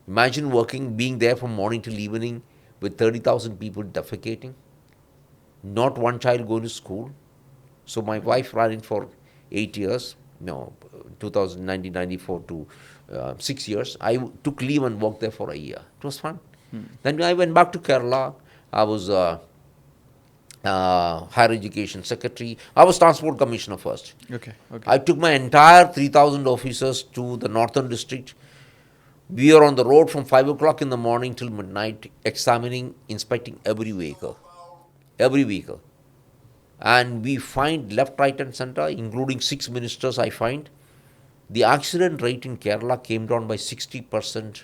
S1: Imagine being there from morning till evening with 30,000 people defecating. Not one child going to school. So my wife ran it for 8 years, 1994 to 6 years. I took leave and worked there for a year. It was fun. Then I went back to Kerala. I was higher education secretary. I was transport commissioner first.
S2: Okay.
S1: I took my entire 3,000 officers to the northern district. We are on the road from 5 o'clock in the morning till midnight, examining, inspecting every vehicle. Every vehicle. And we find left, right and center, including 6 ministers I find. The accident rate in Kerala came down by 60%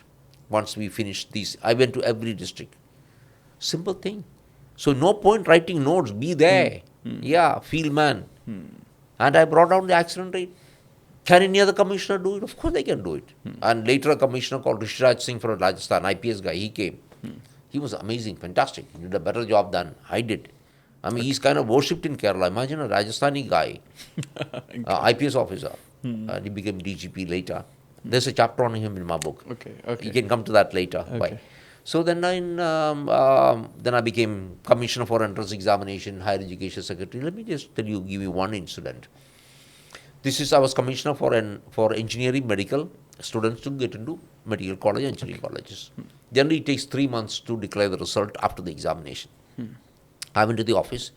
S1: once we finished these. I went to every district. Simple thing. So no point writing notes, be there. Yeah, field man. And I brought down the accident rate. Can any other commissioner do it? Of course they can do it. And later a commissioner called Rishraj Singh from Rajasthan, IPS guy, he came. He was amazing, fantastic. He did a better job than I did. I mean, he's kind of worshipped in Kerala. Imagine a Rajasthani guy, IPS officer. And he became DGP later. There's a chapter on him in my book.
S2: Okay.
S1: You can come to that later.
S2: Okay.
S1: Why? So then I became Commissioner for Entrance Examination, Higher Education Secretary. Let me just give you one incident. I was Commissioner for Engineering, Medical students to get into medical college, engineering colleges. Generally, it takes 3 months to declare the result after the examination. I went to the office,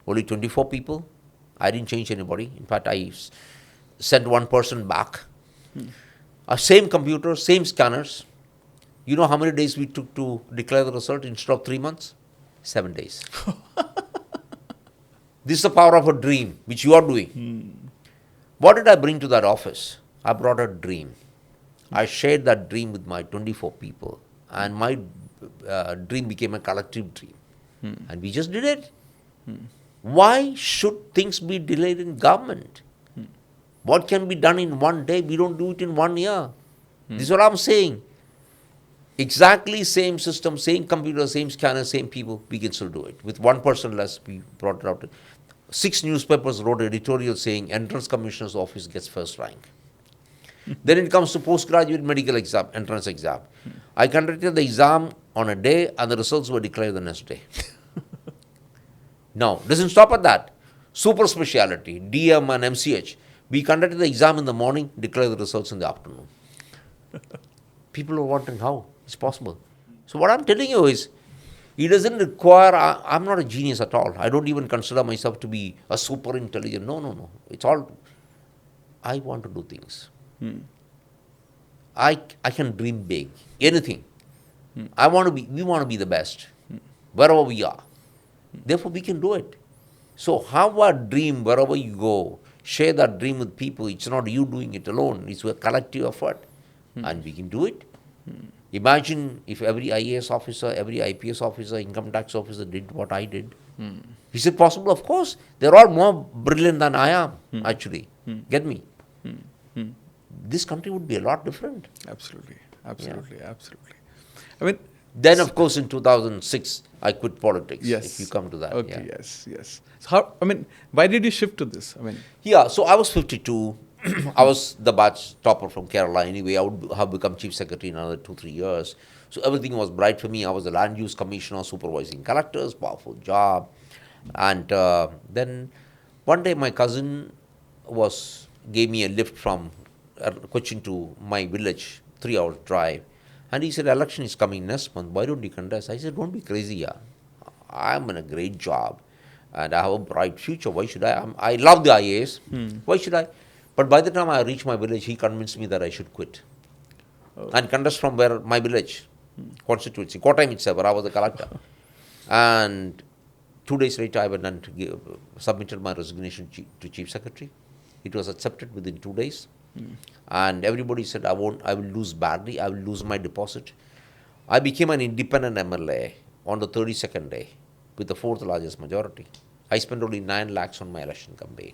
S1: only 24 people. I didn't change anybody. In fact, I sent one person back. Same computer, same scanners. You know how many days we took to declare the result instead of 3 months? 7 days. This is the power of a dream, which you are doing. What did I bring to that office? I brought a dream. I shared that dream with my 24 people. And my dream became a collective dream. And we just did it. Why should things be delayed in government? What can be done in 1 day, we don't do it in 1 year. This is what I'm saying. Exactly same system, same computer, same scanner, same people, we can still do it. With 1 person less, we brought it out. 6 newspapers wrote editorial saying entrance commissioner's office gets first rank. Then it comes to postgraduate medical exam, entrance exam. I conducted the exam on a day and the results were declared the next day. Now, doesn't stop at that. super speciality, DM and MCH. We conducted the exam in the morning, declare the results in the afternoon. People are wondering how it's possible. So what I'm telling you is, it doesn't require, I'm not a genius at all. I don't even consider myself to be a super intelligent. No. It's all, I want to do things. I can dream big, anything. We want to be the best, wherever we are. Therefore, we can do it. So have a dream wherever you go. Share that dream with people. It's not you doing it alone. It's a collective effort. And we can do it. Imagine if every IAS officer, every IPS officer, income tax officer did what I did. Is it possible? Of course. They're all more brilliant than I am, actually. Get me? This country would be a lot different.
S2: Absolutely. I mean,
S1: Then, of course, in 2006, I quit politics.
S2: yes.
S1: If you come to that.
S2: Okay.
S1: Yeah.
S2: Yes. So why did you shift to this?
S1: Yeah, so I was 52. I was the batch topper from Kerala anyway. I would have become chief secretary in another 2-3 years. So everything was bright for me. I was the land use commissioner supervising collectors, powerful job. And then one day my cousin gave me a lift from Cochin to my village, 3 hours drive. And he said, election is coming next month. Why don't you contest? I said, don't be crazy, yeah. I'm in a great job and I have a bright future. Why should I? I love the IAS. Why should I? But by the time I reached my village, he convinced me that I should quit and contest from my village, constituency, Kottayam itself, where I was the collector. And 2 days later, I went and submitted my resignation to chief secretary. It was accepted within 2 days. And everybody said, I will lose badly, I will lose my deposit. I became an independent MLA on the 32nd day with the 4th largest majority. I spent only 9 lakhs on my election campaign.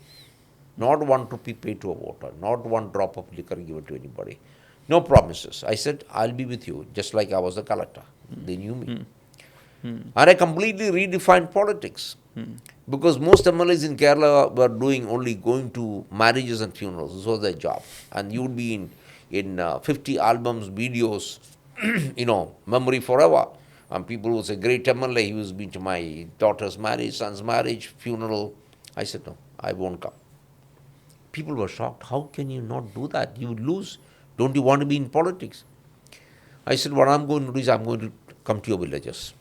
S1: Not 1 rupee paid to a voter, not 1 drop of liquor given to anybody. No promises. I said, I'll be with you, just like I was the collector. They knew me. And I completely redefined politics. Because most MLAs in Kerala were going to marriages and funerals. This was their job. And you would be in 50 albums, videos, memory forever. And people would say, great MLA, he was been to my daughter's marriage, son's marriage, funeral. I said, no, I won't come. People were shocked. How can you not do that? You would lose. Don't you want to be in politics? I said, what I'm going to do is I'm going to come to your villages.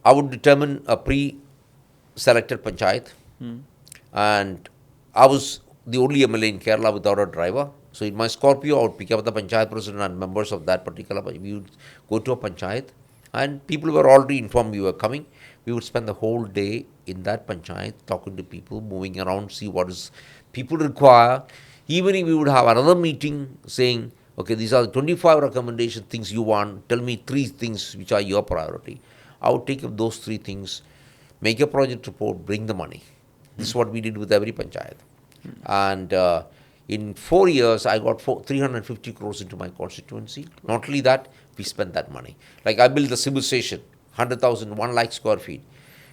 S1: I would determine a pre-selected panchayat. And I was the only MLA in Kerala without a driver. So in my Scorpio, I would pick up the panchayat president and members of that particular panchayat. We would go to a panchayat and people were already informed we were coming. We would spend the whole day in that panchayat talking to people, moving around, see what is people require. Evening we would have another meeting saying, okay, these are the 25 recommendation things you want. Tell me 3 things which are your priority. I would take up those 3 things, make a project report, bring the money. This is what we did with every panchayat. And in 4 years, I got 350 crores into my constituency. Not only that, we spent that money. Like I built the civil station, 100,000, 1 lakh square feet.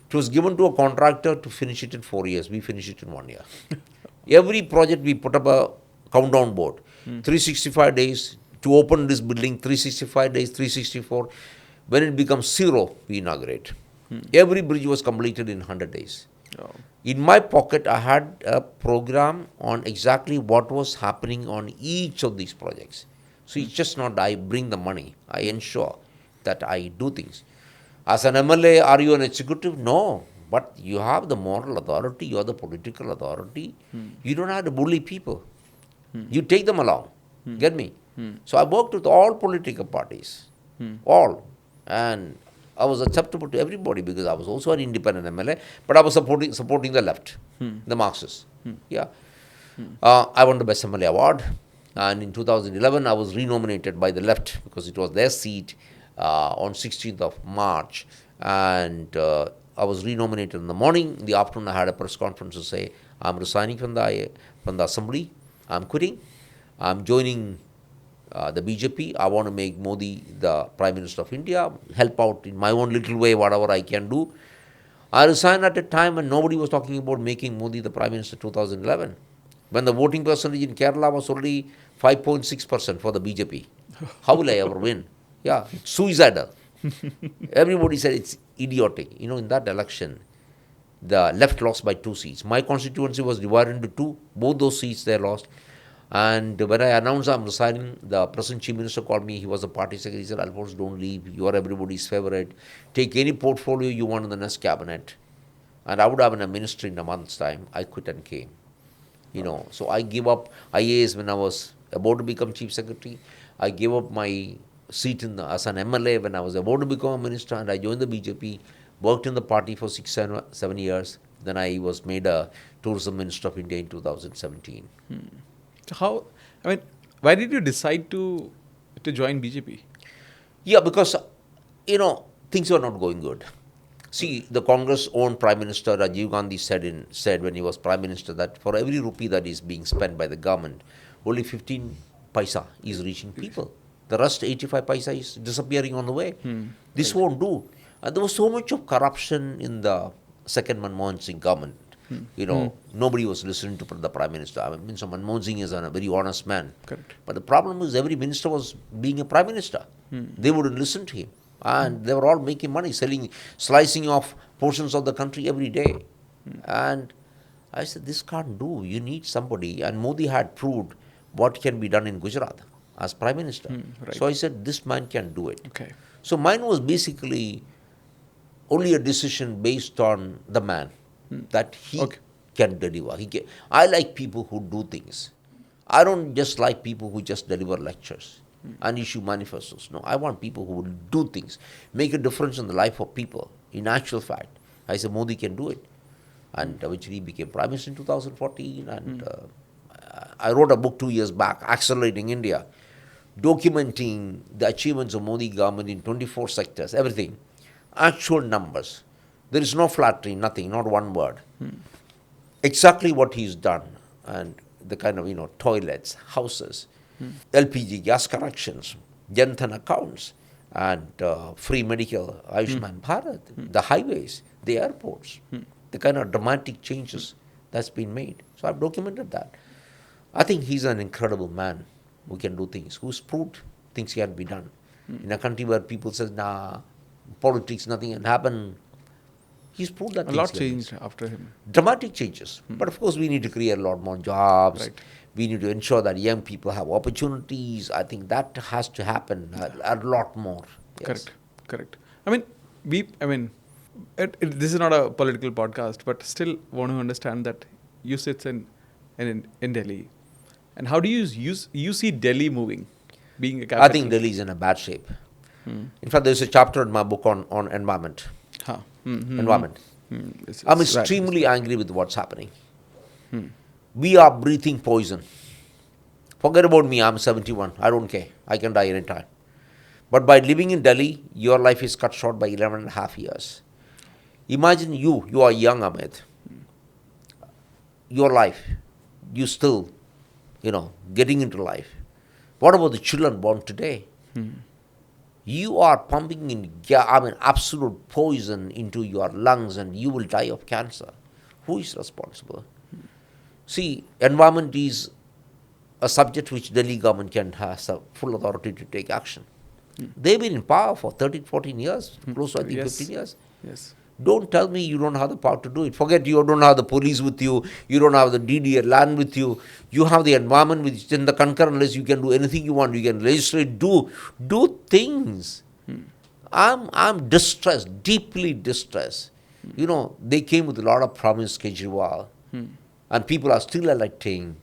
S1: It was given to a contractor to finish it in 4 years. We finished it in 1 year. Every project we put up a countdown board. 365 days to open this building, 365 days, 364. When it becomes 0, we inaugurate. Every bridge was completed in 100 days.
S2: Oh.
S1: In my pocket, I had a program on exactly what was happening on each of these projects. So it's just not I bring the money. I ensure that I do things. As an MLA, are you an executive? No. But you have the moral authority, you have the political authority. You don't have to bully people. You take them along. Get me? So I worked with all political parties. All. And I was acceptable to everybody because I was also an independent MLA, but I was supporting the left, the Marxists. Yeah. I won the Best MLA award. And in 2011, I was renominated by the left because it was their seat on 16th of March. And I was renominated in the morning. In the afternoon, I had a press conference to say, I'm resigning from the assembly. I'm quitting. I'm joining the BJP. I want to make Modi the Prime Minister of India, help out in my own little way, whatever I can do. I resigned at a time when nobody was talking about making Modi the Prime Minister 2011, when the voting percentage in Kerala was only 5.6% for the BJP. How will I ever win? Yeah, it's suicidal. Everybody said it's idiotic. In that election, The left lost by 2 seats. My constituency was divided into two. Both those seats they lost. And when I announced I'm resigning, the present chief minister called me. He was the party secretary. He said, Alphons, don't leave. You are everybody's favorite. Take any portfolio you want in the next cabinet. And I would have in a ministry in a month's time. I quit and came. So I gave up IAS when I was about to become chief secretary. I gave up my seat as an MLA when I was about to become a minister, and I joined the BJP, worked in the party for 7 years. Then I was made a tourism minister of India in 2017.
S2: So why did you decide to join BJP?
S1: Yeah, because, things were not going good. See, the Congress own Prime Minister Rajiv Gandhi said when he was Prime Minister that for every rupee that is being spent by the government, only 15 paisa is reaching people. The rest 85 paisa is disappearing on the way. This won't do. And there was so much of corruption in the second Manmohan Singh government. Nobody was listening to the Prime Minister. Manmohan Singh is a very honest man.
S2: Correct.
S1: But the problem is every minister was being a Prime Minister. They wouldn't listen to him. And they were all making money, slicing off portions of the country every day. And I said, this can't do. You need somebody. And Modi had proved what can be done in Gujarat as Prime Minister.
S2: Right.
S1: So I said, this man can do it.
S2: Okay.
S1: So mine was basically only a decision based on the man, that he can deliver. I like people who do things. I don't just like people who just deliver lectures and issue manifestos. No, I want people who will do things, make a difference in the life of people. In actual fact, I said Modi can do it. And eventually he became Prime Minister in 2014. And I wrote a book 2 years back, Accelerating India, documenting the achievements of Modi government in 24 sectors, everything. Actual numbers. There is no flattery, nothing, not one word. Exactly what he's done. And the kind of, toilets, houses, LPG, gas connections, Jan Dhan accounts, and free medical, Ayushman Bharat, the highways, the airports, the kind of dramatic changes that's been made. So I've documented that. I think he's an incredible man who can do things, who's proved things can be done. In a country where people say, nah, politics, nothing can happen, he's proved that
S2: A lot changed after him.
S1: Dramatic changes. But of course, we need to create a lot more jobs.
S2: Right.
S1: We need to ensure that young people have opportunities. I think that has to happen a lot more. Yes.
S2: Correct. This is not a political podcast, but still want to understand that you sit in Delhi. And how do you see Delhi moving, being a capital?
S1: I think Delhi is in a bad shape. In fact, there's a chapter in my book on environment. Environment. I'm extremely angry with what's happening. We are breathing poison. Forget about me, I'm 71. I don't care. I can die anytime. But by living in Delhi, your life is cut short by 11 and a half years. Imagine you are young, Amiett. Your life, you still, getting into life. What about the children born today? You are pumping in absolute poison into your lungs and you will die of cancer. Who is responsible? See, environment is a subject which Delhi government has a full authority to take action. They've been in power for 13, 14 years, close to 15 years.
S2: Yes.
S1: Don't tell me you don't have the power to do it. Forget you don't have the police with you, you don't have the DDA land with you, you have the environment which is in the concurrent list, you can do anything you want, you can legislate, do things. I'm distressed, deeply distressed. They came with a lot of promise, Kejriwal, and people are still electing.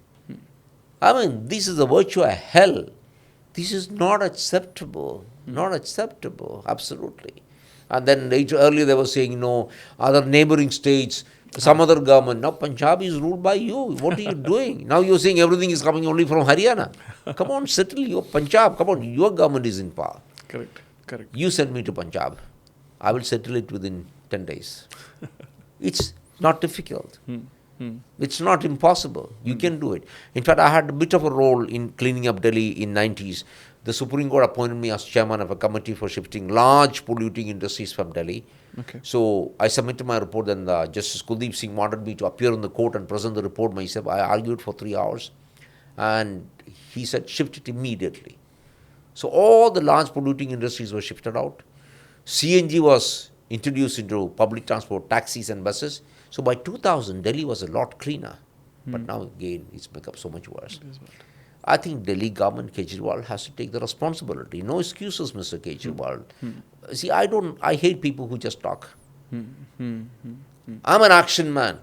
S1: This is the virtue of hell. This is not acceptable. Not acceptable, absolutely. And then earlier they were saying, other neighboring states, some other government. Now Punjab is ruled by you. What are you doing? Now you're saying everything is coming only from Haryana. Come on, settle your Punjab. Come on, your government is in power.
S2: Correct.
S1: You send me to Punjab. I will settle it within 10 days. It's not difficult. It's not impossible. You can do it. In fact, I had a bit of a role in cleaning up Delhi in 90s. The Supreme Court appointed me as chairman of a committee for shifting large polluting industries from Delhi.
S2: Okay.
S1: So I submitted my report, and Justice Kuldeep Singh wanted me to appear in the court and present the report myself. I argued for 3 hours, and he said, shift it immediately. So all the large polluting industries were shifted out. CNG was introduced into public transport, taxis and buses. So by 2000, Delhi was a lot cleaner. But now again, it's become so much worse. I think Delhi government, Kejriwal, has to take the responsibility. No excuses, Mr. Kejriwal. See, I hate people who just talk. I'm an action man.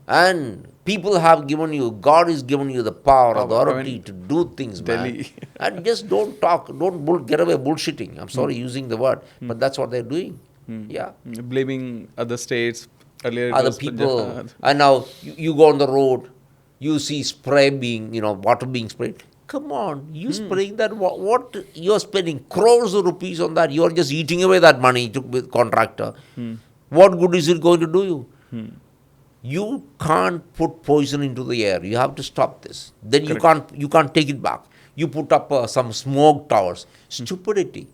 S1: And people have given you, God has given you the power, authority to do things,
S2: Delhi.
S1: man. And just don't talk, don't get away bullshitting. I'm sorry using the word, but that's what they're doing. Yeah.
S2: Blaming other states. Earlier it
S1: Other
S2: was
S1: people.
S2: Punjab.
S1: And now you go on the road, you see spray being, water being sprayed. Come on, you spraying that, what you're spending crores of rupees on that, you're just eating away that money to with contractor. What good is it going to do you? You can't put poison into the air. You have to stop this. Then you can't take it back. You put up some smoke towers. Stupidity.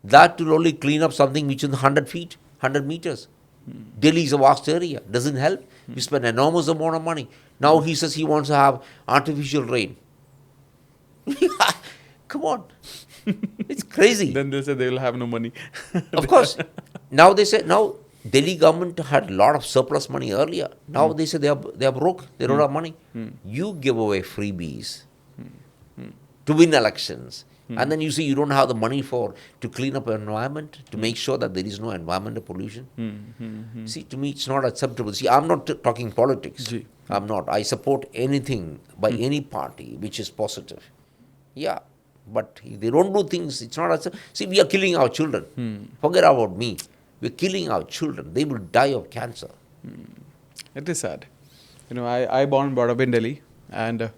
S1: That will only clean up something which is 100 feet, 100 meters. Delhi is a vast area. Doesn't help. You spend enormous amount of money. Now he says he wants to have artificial rain. Come on. It's crazy.
S2: Then they say they will have no money.
S1: Of course. Now they say, now Delhi government had a lot of surplus money earlier. Now they say they are broke. They don't have money. You give away freebies to win elections. And then you say you don't have the money to clean up environment, to make sure that there is no environmental pollution. See, to me, it's not acceptable. See, I'm not talking politics. I'm not. I support anything by any party which is positive. Yeah. But if they don't do things, it's not acceptable. See, we are killing our children. Forget about me. We're killing our children. They will die of cancer.
S2: It is sad. I born and brought up in Delhi, and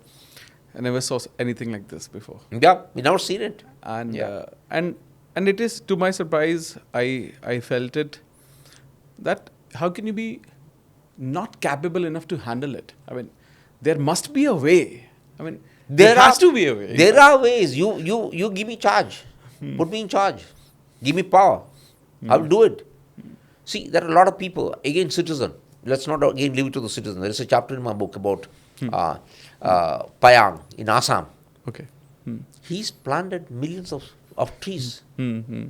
S2: I never saw anything like this before.
S1: Yeah, we never seen it.
S2: And
S1: Yeah.
S2: and it is, to my surprise, I felt it, that how can you be not capable enough to handle it? I mean, there must be a way. I mean, there has to be a way.
S1: There are ways. You give me charge. Put me in charge. Give me power. I will do it. See, there are a lot of people, again, citizen. Let's not again leave it to the citizen. There is a chapter in my book about Payang in Assam.
S2: Okay.
S1: He's planted millions of trees,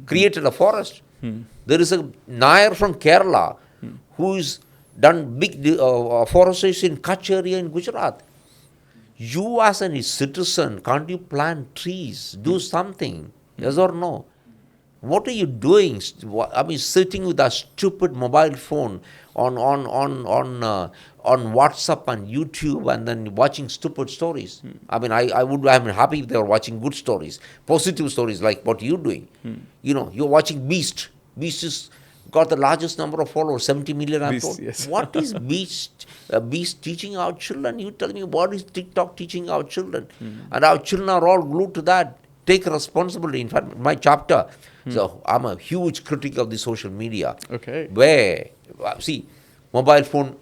S1: created a forest. There is a Nair from Kerala who's done big forestation in Kutch area in Gujarat. You as a citizen, can't you plant trees? Do something. Yes or no? What are you doing? I mean, sitting with a stupid mobile phone on WhatsApp and YouTube, and then watching stupid stories. I mean, I'm happy if they are watching good stories, positive stories like what you're doing. You're watching Beast. Beast has got the largest number of followers, 70 million. I'm told.
S2: Yes.
S1: What is Beast teaching our children? You tell me, what is TikTok teaching our children? And our children are all glued to that. Take responsibility. In fact, my chapter, so I'm a huge critic of the social media.
S2: Okay.
S1: Where, see, mobile phone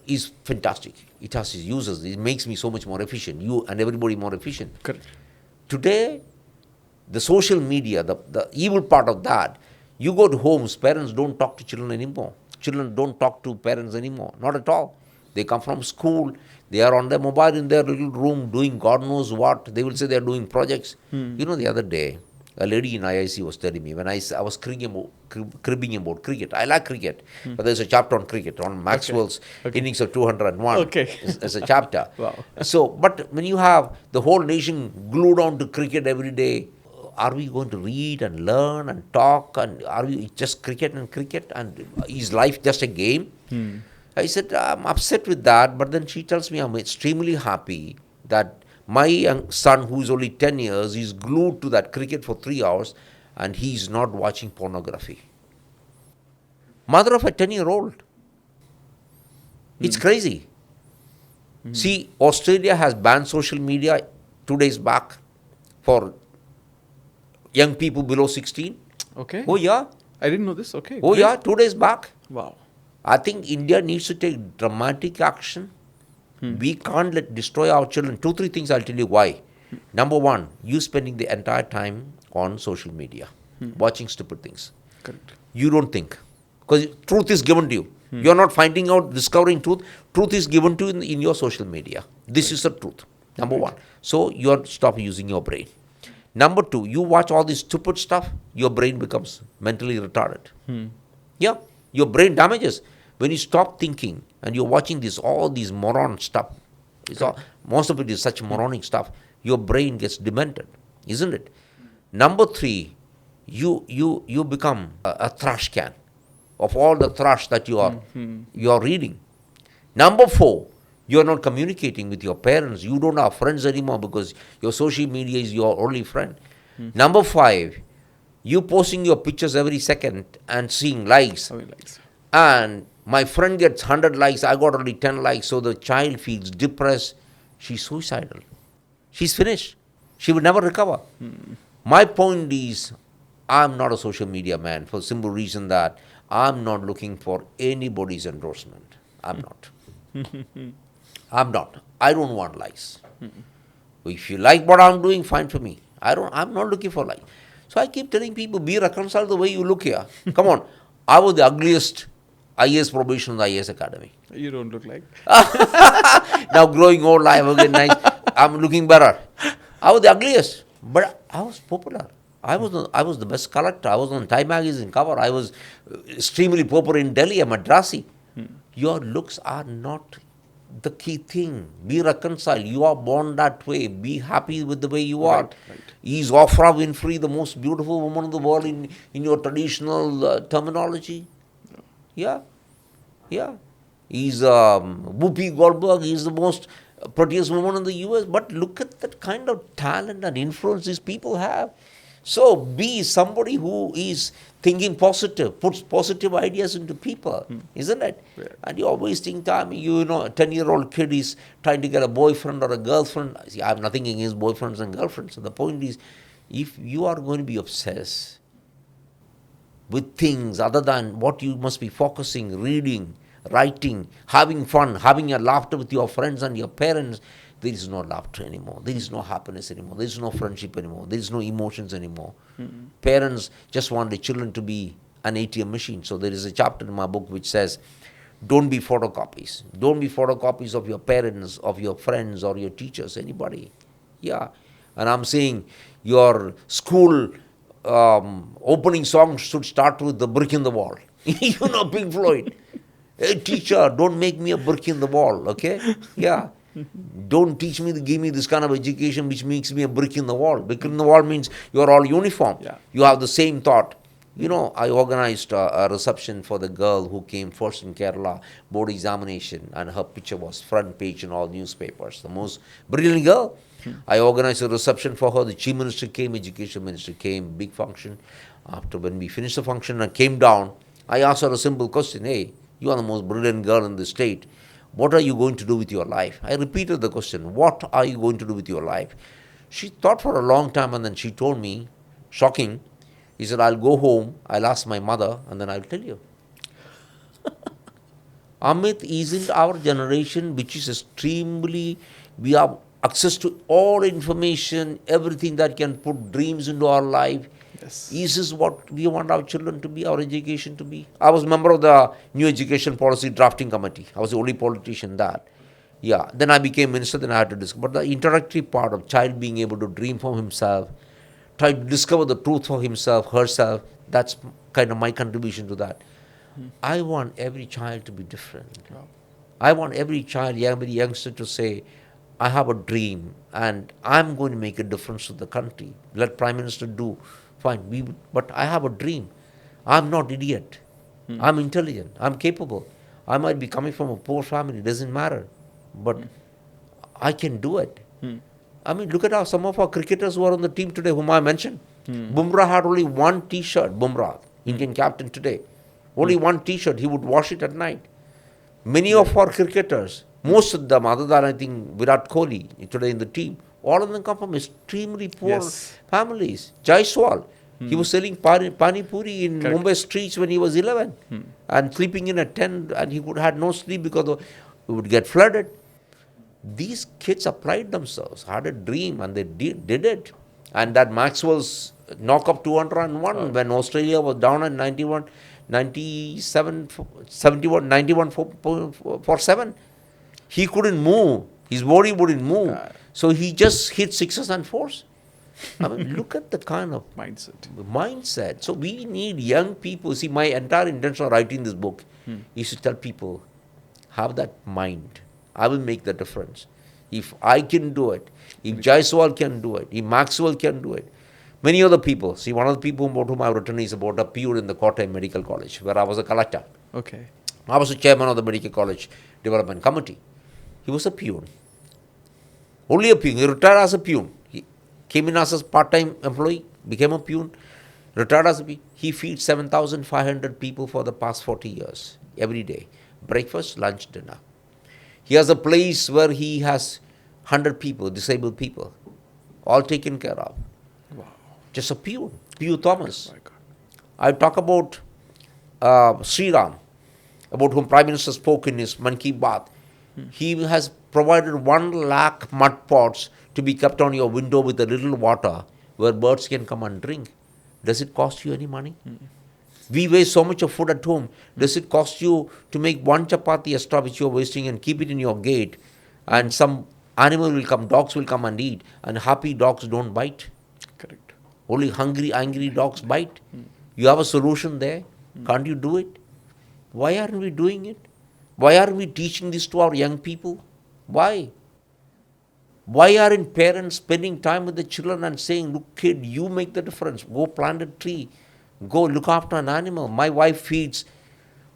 S1: is fantastic. It has its uses. It makes me so much more efficient. You and everybody more efficient.
S2: Correct.
S1: Today, the social media, the evil part of that, you go to homes, parents don't talk to children anymore. Children don't talk to parents anymore. Not at all. They come from school. They are on their mobile in their little room doing God knows what. They will say they are doing projects. The other day, a lady in IIC was telling me, when I was cribbing about cricket. I like cricket, but there's a chapter on cricket, on Maxwell's innings of 201.
S2: Okay.
S1: It's a chapter.
S2: Wow.
S1: So, but when you have the whole nation glued on to cricket every day, are we going to read and learn and talk? And are we just cricket? And is life just a game? I said, I'm upset with that. But then she tells me I'm extremely happy that my young son, who is only 10 years, is glued to that cricket for 3 hours and he's not watching pornography. Mother of a 10-year-old. It's crazy. See, Australia has banned social media 2 days back for young people below 16.
S2: Okay.
S1: Oh, yeah.
S2: I didn't know this. Okay.
S1: Oh,
S2: great.
S1: yeah, 2 days back.
S2: Wow.
S1: I think India needs to take dramatic action. We can't destroy our children. 2-3 things I'll tell you why. Number one, you spending the entire time on social media, watching stupid things.
S2: Correct.
S1: You don't think. Because truth is given to you. You're not finding out, discovering truth. Truth is given to you in your social media. This is the truth. Number one. So you stop using your brain. Number two, you watch all this stupid stuff, your brain becomes mentally retarded. Yeah, your brain damages. When you stop thinking, and you're watching all these moron stuff. Most of it is such moronic stuff. Your brain gets demented, isn't it? Number 3, you become a trash can of all the trash that you are reading. Number 4, you are not communicating with your parents. You don't have friends anymore because your social media is your only friend. Number 5, you posting your pictures every second and seeing likes. And my friend gets 100 likes, I got only 10 likes, so the child feels depressed. She's suicidal. She's finished. She will never recover. My point is, I'm not a social media man for the simple reason that I'm not looking for anybody's endorsement. I'm not. I'm not. I don't want likes. If you like what I'm doing, fine for me. I'm not looking for likes. So I keep telling people, be reconciled the way you look here. Come on. I was the ugliest IAS probation in the IAS Academy.
S2: You don't look like.
S1: Now growing old, I have again nice. I'm looking better. I was the ugliest, but I was popular. I was the best collector. I was on Time magazine cover. I was extremely popular in Delhi, a Madrasi. Your looks are not the key thing. Be reconciled. You are born that way. Be happy with the way you are.
S2: Right.
S1: Is Oprah Winfrey the most beautiful woman in the world in your traditional terminology? Yeah. Is Whoopi Goldberg is the most prettiest woman in the US. But look at that kind of talent and influence these people have. So be somebody who is thinking positive, puts positive ideas into people, isn't it?
S2: Yeah.
S1: And you're wasting time. A 10-year-old kid is trying to get a boyfriend or a girlfriend. See, I have nothing against boyfriends and girlfriends. So the point is, if you are going to be obsessed with things other than what you must be focusing, reading, writing, having fun, having a laughter with your friends and your parents, there is no laughter anymore. There is no happiness anymore. There is no friendship anymore. There is no emotions anymore. Parents just want their children to be an ATM machine. So there is a chapter in my book which says, don't be photocopies. Don't be photocopies of your parents, of your friends, or your teachers, anybody. Yeah. And I'm saying your school opening song should start with the brick in the wall. Pink Floyd. Hey, teacher, don't make me a brick in the wall, okay? Yeah. Don't give me this kind of education which makes me a brick in the wall. Brick in the wall means you're all uniform.
S2: Yeah.
S1: You have the same thought. I organized a reception for the girl who came first in Kerala, board examination, and her picture was front page in all newspapers. The most brilliant girl. I organized a reception for her. The chief minister came, education minister came, big function. After when we finished the function and came down, I asked her a simple question. Hey, you are the most brilliant girl in the state. What are you going to do with your life? I repeated the question. What are you going to do with your life? She thought for a long time and then she told me, shocking, he said, I'll go home, I'll ask my mother, and then I'll tell you. Amiett, isn't our generation, which is extremely, we have access to all information, everything that can put dreams into our life.
S2: Yes.
S1: Is this what we want our children to be, our education to be? I was a member of the new education policy drafting committee. I was the only politician that. Yeah. Then I became minister, then I had to discuss. But the introductory part of child being able to dream for himself, try to discover the truth for himself, herself, that's kind of my contribution to that. I want every child to be different.
S2: Wow.
S1: I want every child, every youngster to say, I have a dream and I'm going to make a difference to the country. Let Prime Minister do. Fine, but I have a dream. I'm not idiot. I'm intelligent. I'm capable. I might be coming from a poor family. It doesn't matter. But I can do it. I mean, look at how some of our cricketers who are on the team today, whom I mentioned. Bumrah had only one T-shirt. Bumrah, Indian captain today. Only one T-shirt. He would wash it at night. Many of our cricketers, most of them, other than I think Virat Kohli today in the team, all of them come from extremely poor families. Jaiswal, he was selling pani puri in Mumbai streets when he was 11 and sleeping in a tent, and he had no sleep because he would get flooded. These kids applied themselves, had a dream, and they did it. And that Maxwell's knock up 201 when Australia was down at 91 for 7. He couldn't move. His body wouldn't move. So he just hit sixes and fours. I mean, look at the kind of mindset. So we need young people. See, my entire intention of writing this book is to tell people, have that mind. I will make the difference. If I can do it, if Jaiswal can do it, if Maxwell can do it, many other people. See, one of the people about whom I've written is about a peer in the Kottayam Medical College, where I was a collector.
S2: Okay.
S1: I was the chairman of the Medical College Development Committee. He was a peon. Only a peon. He retired as a peon. He came in as a part-time employee, became a peon, retired as a peon. He feeds 7,500 people for the past 40 years, every day. Breakfast, lunch, dinner. He has a place where he has 100 people, disabled people, all taken care of.
S2: Wow.
S1: Just a peon, P.U. Thomas.
S2: My God.
S1: I talk about Sri Ram, about whom Prime Minister spoke in his Man Ki Baat. He has provided 1 lakh mud pots to be kept on your window with a little water where birds can come and drink. Does it cost you any money? We waste so much of food at home. Does it cost you to make 1 chapati extra which you are wasting and keep it in your gate, and some animal will come, dogs will come and eat, and happy dogs don't bite?
S2: Correct.
S1: Only hungry, angry dogs bite. You have a solution there. Can't you do it? Why aren't we doing it? Why aren't we teaching this to our young people? Why? Why aren't parents spending time with the children and saying, look kid, you make the difference. Go plant a tree. Go look after an animal. My wife feeds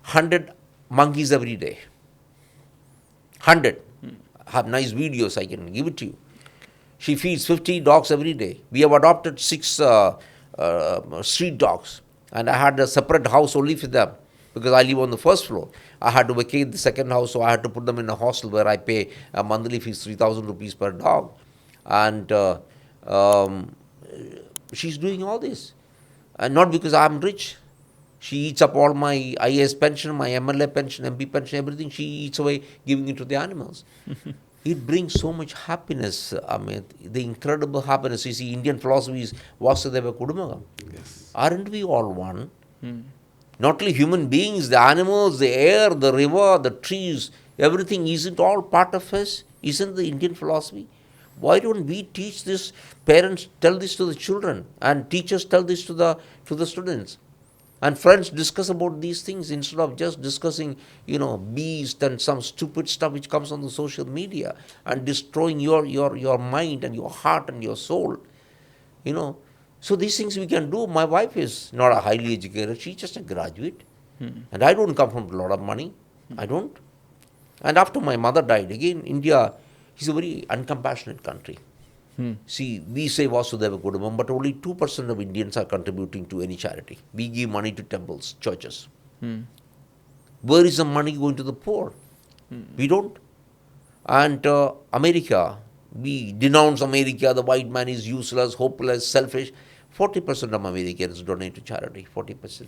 S1: 100 monkeys every day. 100. I have nice videos, I can give it to you. She feeds 50 dogs every day. We have adopted 6 street dogs. And I had a separate house only for them, because I live on the first floor. I had to vacate the second house, so I had to put them in a hostel where I pay a monthly fees, 3,000 rupees per dog. And she's doing all this. And not because I'm rich. She eats up all my IAS pension, my MLA pension, MP pension, everything. She eats away, giving it to the animals. It brings so much happiness, Amiett. The incredible happiness. You see, Indian philosophy is Vasudeva Kudumagam.
S2: Yes.
S1: Aren't we all one? Not only human beings, the animals, the air, the river, the trees, everything, isn't all part of us? Isn't the Indian philosophy? Why don't we teach this? Parents tell this to the children, and teachers tell this to the students. And friends discuss about these things instead of just discussing, beast and some stupid stuff which comes on the social media and destroying your mind and your heart and your soul. So these things we can do. My wife is not a highly educated. She's just a graduate. And I don't come from a lot of money. I don't. And after my mother died, again, India is a very uncompassionate country. See, we say Vasudeva Kudumam, but only 2% of Indians are contributing to any charity. We give money to temples, churches. Where is the money going to the poor? We don't. And America, we denounce America, the white man is useless, hopeless, selfish. 40% of Americans donate to charity, 40%.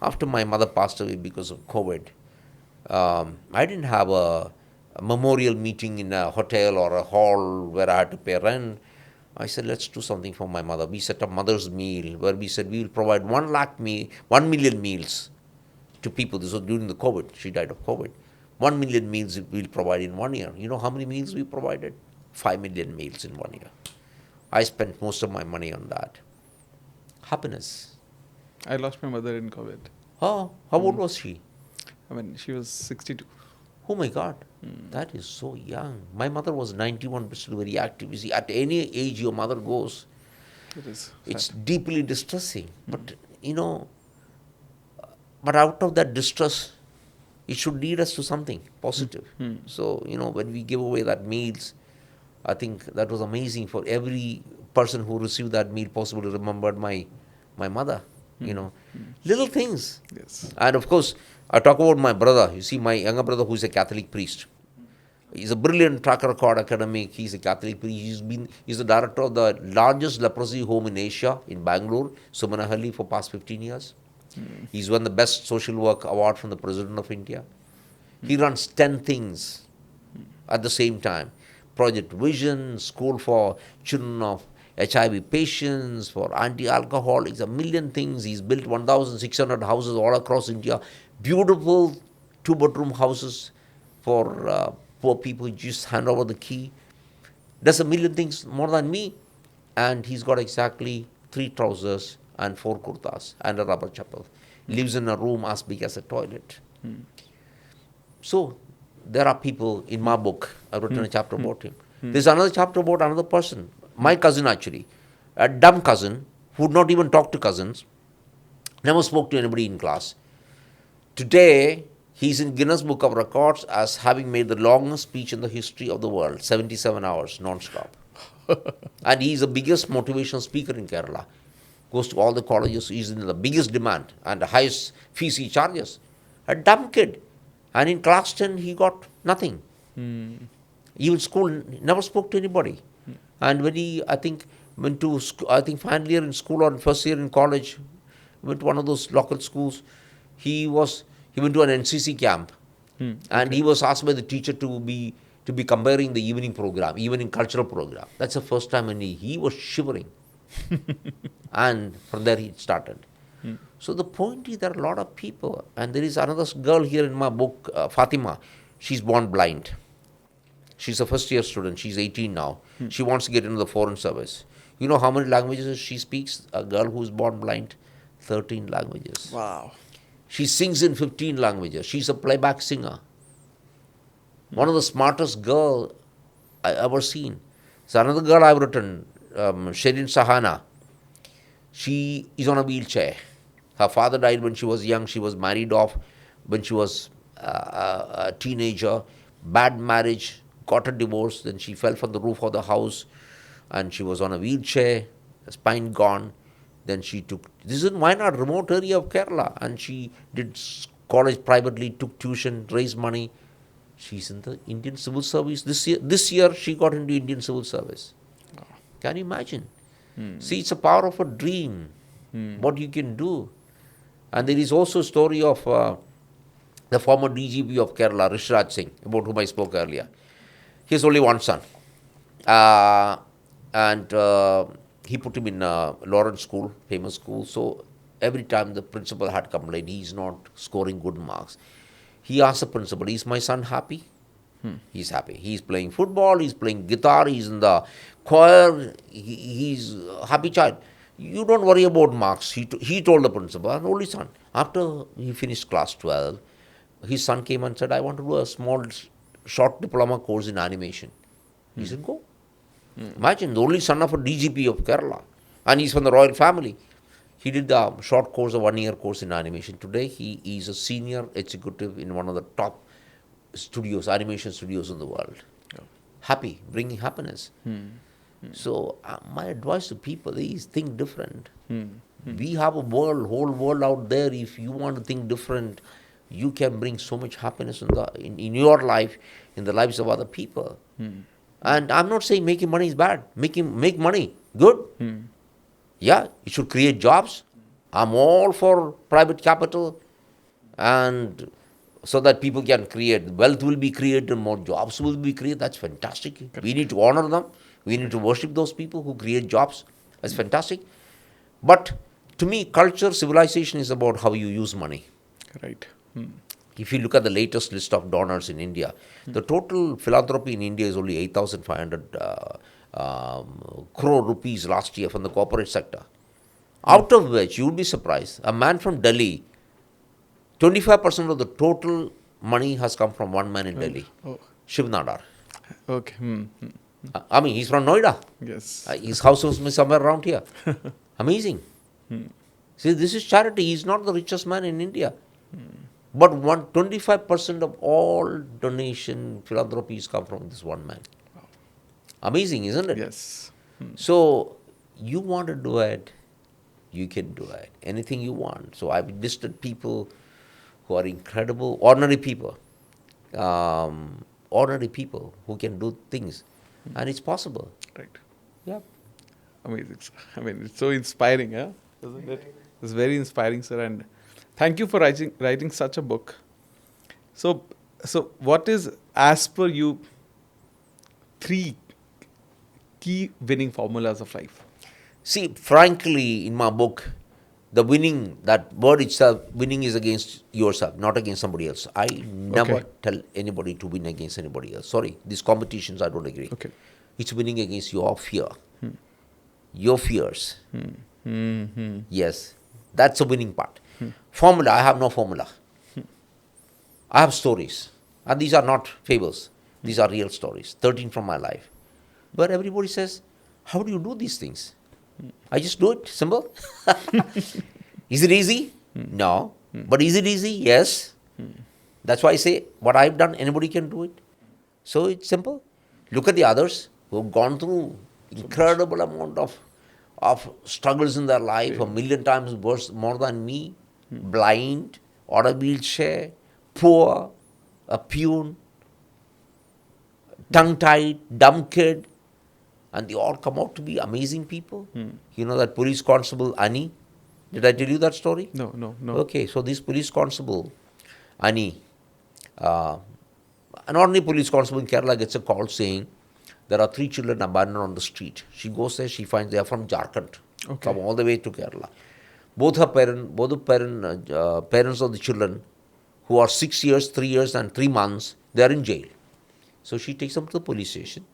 S1: After my mother passed away because of COVID, I didn't have a memorial meeting in a hotel or a hall where I had to pay rent. I said, let's do something for my mother. We set up Mother's Meal, where we said we will provide 1 million meals to people. This was during the COVID. She died of COVID. 1 million meals we'll provide in 1 year. You know how many meals we provided? 5 million meals in 1 year. I spent most of my money on that. Happiness.
S2: I lost my mother in COVID.
S1: Oh, how old was she?
S2: I mean, she was 62.
S1: Oh my God, that is so young. My mother was 91, but still very active. You see, at any age your mother goes,
S2: It is.
S1: it's deeply distressing. But, but out of that distress, it should lead us to something positive. So, when we give away that meals, I think that was amazing for every person who received that meal, possibly remembered my mother, Little things.
S2: Yes.
S1: And of course, I talk about my brother. You see, my younger brother who is a Catholic priest. He's a brilliant track record academic. He's a Catholic priest. He's the director of the largest leprosy home in Asia, in Bangalore, Sumanahalli, for past 15 years. He's won the Best Social Work Award from the President of India. He runs 10 things at the same time. Project Vision, school for children of HIV patients, for anti-alcoholics, a million things. He's built 1,600 houses all across India. Beautiful 2-bedroom houses for poor people. You just hand over the key. Does a million things more than me. And he's got exactly 3 trousers and 4 kurtas and a rubber chappal. Lives in a room as big as a toilet. So there are people in my book, I've written a chapter about him. There's another chapter about another person, my cousin actually, a dumb cousin who would not even talk to cousins, never spoke to anybody in class. Today, he's in Guinness Book of Records as having made the longest speech in the history of the world, 77 hours non-stop. And he's the biggest motivational speaker in Kerala. Goes to all the colleges, he's in the biggest demand and the highest fees he charges. A dumb kid. And in class 10, he got nothing. Even school, never spoke to anybody. And when he, I think, went to, final year in school or first year in college, went to one of those local schools, he went to an NCC camp. And he was asked by the teacher to be comparing the evening cultural program. That's the first time when he was shivering. And from there he started. So the point is, there are a lot of people. And there is another girl here in my book, Fatima. She's born blind. She's a first year student. She's 18 now. She wants to get into the foreign service. You know how many languages she speaks? A girl who's born blind? 13 languages.
S2: Wow.
S1: She sings in 15 languages. She's a playback singer. One of the smartest girl I ever seen. So another girl I've written, Sherin Sahana. She is on a wheelchair. Her father died when she was young. She was married off when she was a teenager. Bad marriage, got a divorce. Then she fell from the roof of the house and she was on a wheelchair, spine gone. Then she took, this is in Wayanad, remote area of Kerala, and she did college privately, took tuition, raised money. She's in the Indian Civil Service. This year she got into Indian Civil Service. Can you imagine? See, it's a power of a dream, what you can do. And there is also a story of the former DGP of Kerala, Rishraj Singh, about whom I spoke earlier. He has only one son. He put him in Lawrence School, famous school. So every time the principal had complained, he's not scoring good marks. He asked the principal, is my son happy? He's happy. He's playing football, he's playing guitar, he's in the choir, he's a happy child. You don't worry about marks, he told the principal, an only son. After he finished class 12, his son came and said, I want to do a small, short diploma course in animation. He said, go. Imagine, the only son of a DGP of Kerala, and he's from the royal family. He did a short course, a 1-year course in animation. Today, he is a senior executive in one of the top studios, animation studios in the world. Happy, bringing happiness. So, my advice to people is think different. We have a whole world out there. If you want to think different, you can bring so much happiness in your life, in the lives of other people. And I'm not saying making money is bad. Make money, good. Yeah, you should create jobs. I'm all for private capital, and so that people can create. Wealth will be created, more jobs will be created. That's fantastic. We need to honor them. We need to worship those people who create jobs. That's fantastic. But to me, culture, civilization is about how you use money.
S2: Right.
S1: If you look at the latest list of donors in India, the total philanthropy in India is only 8,500 crore rupees last year from the corporate sector. Out of which, you would be surprised, a man from Delhi, 25% of the total money has come from one man in Delhi, Shiv Nadar.
S2: Okay.
S1: I mean, he's from Noida.
S2: Yes.
S1: His house was somewhere around here. Amazing. See, this is charity. He's not the richest man in India. But 25% of all donation philanthropies come from this one man. Amazing, isn't it?
S2: Yes.
S1: So, you want to do it, you can do it. Anything you want. So, I've listed people who are incredible, ordinary people who can do things. And it's possible.
S2: Right.
S1: Yeah.
S2: Amazing. I mean, it's so inspiring, huh? Isn't it? It's very inspiring, sir. And thank you for writing such a book. So what is, as per you, 3 key winning formulas of life?
S1: See, frankly, in my book, the winning, that word itself, winning is against yourself, not against somebody else. I never tell anybody to win against anybody else. Sorry, these competitions, I don't agree.
S2: Okay.
S1: It's winning against your fear, your fears. Yes, that's a winning part. Formula, I have no formula. I have stories. And these are not fables. These are real stories. 13 from my life. But everybody says, how do you do these things? I just do it. Simple. Is it easy? No. But is it easy? Yes. That's why I say, what I've done, anybody can do it. So it's simple. Look at the others who have gone through incredible amount of struggles in their life, a million times worse, more than me, blind, on a wheelchair, poor, a peon, tongue-tied, dumb kid, and they all come out to be amazing people. You know that police constable, Ani? Did I tell you that story?
S2: No.
S1: Okay, so this police constable, Ani, an ordinary police constable in Kerala gets a call saying there are 3 children abandoned on the street. She goes there, she finds they are from Jharkhand, come all the way to Kerala. Both the parents of the children, who are 6 years, 3 years, and 3 months, they are in jail. So she takes them to the police station,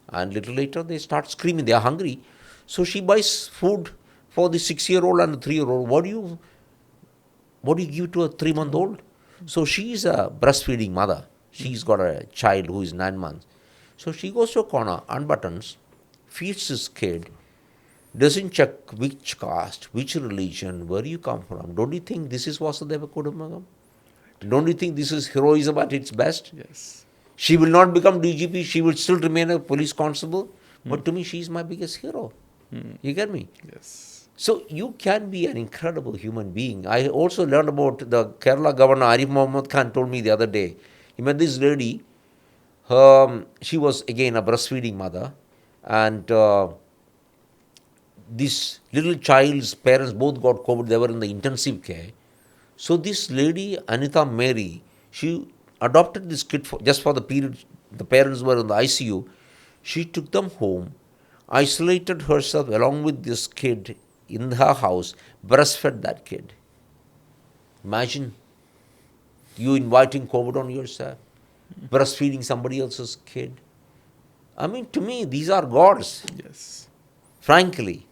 S1: and little later they start screaming. They are hungry, so she buys food for the 6-year-old and the 3-year-old. What do you give to a 3-month-old? So she is a breastfeeding mother. She's got a child who is 9 months. So she goes to a corner, unbuttons, feeds this kid, doesn't check which caste, which religion, where you come from. Don't you think this is Vasudeva Kudambagam? Don't you think this is heroism at its best?
S2: Yes.
S1: She will not become DGP, she will still remain a police constable. But to me, she is my biggest hero. You get me?
S2: Yes.
S1: So you can be an incredible human being. I also learned about the Kerala governor, Arif Mohammed Khan told me the other day. He met this lady. She was again a breastfeeding mother. And this little child's parents both got COVID. They were in the intensive care. So this lady, Anita Mary, she adopted this kid just for the period the parents were in the ICU. She took them home, isolated herself along with this kid in her house, breastfed that kid. Imagine you inviting COVID on yourself, breastfeeding somebody else's kid. I mean, to me, these are gods,
S2: Yes.
S1: frankly.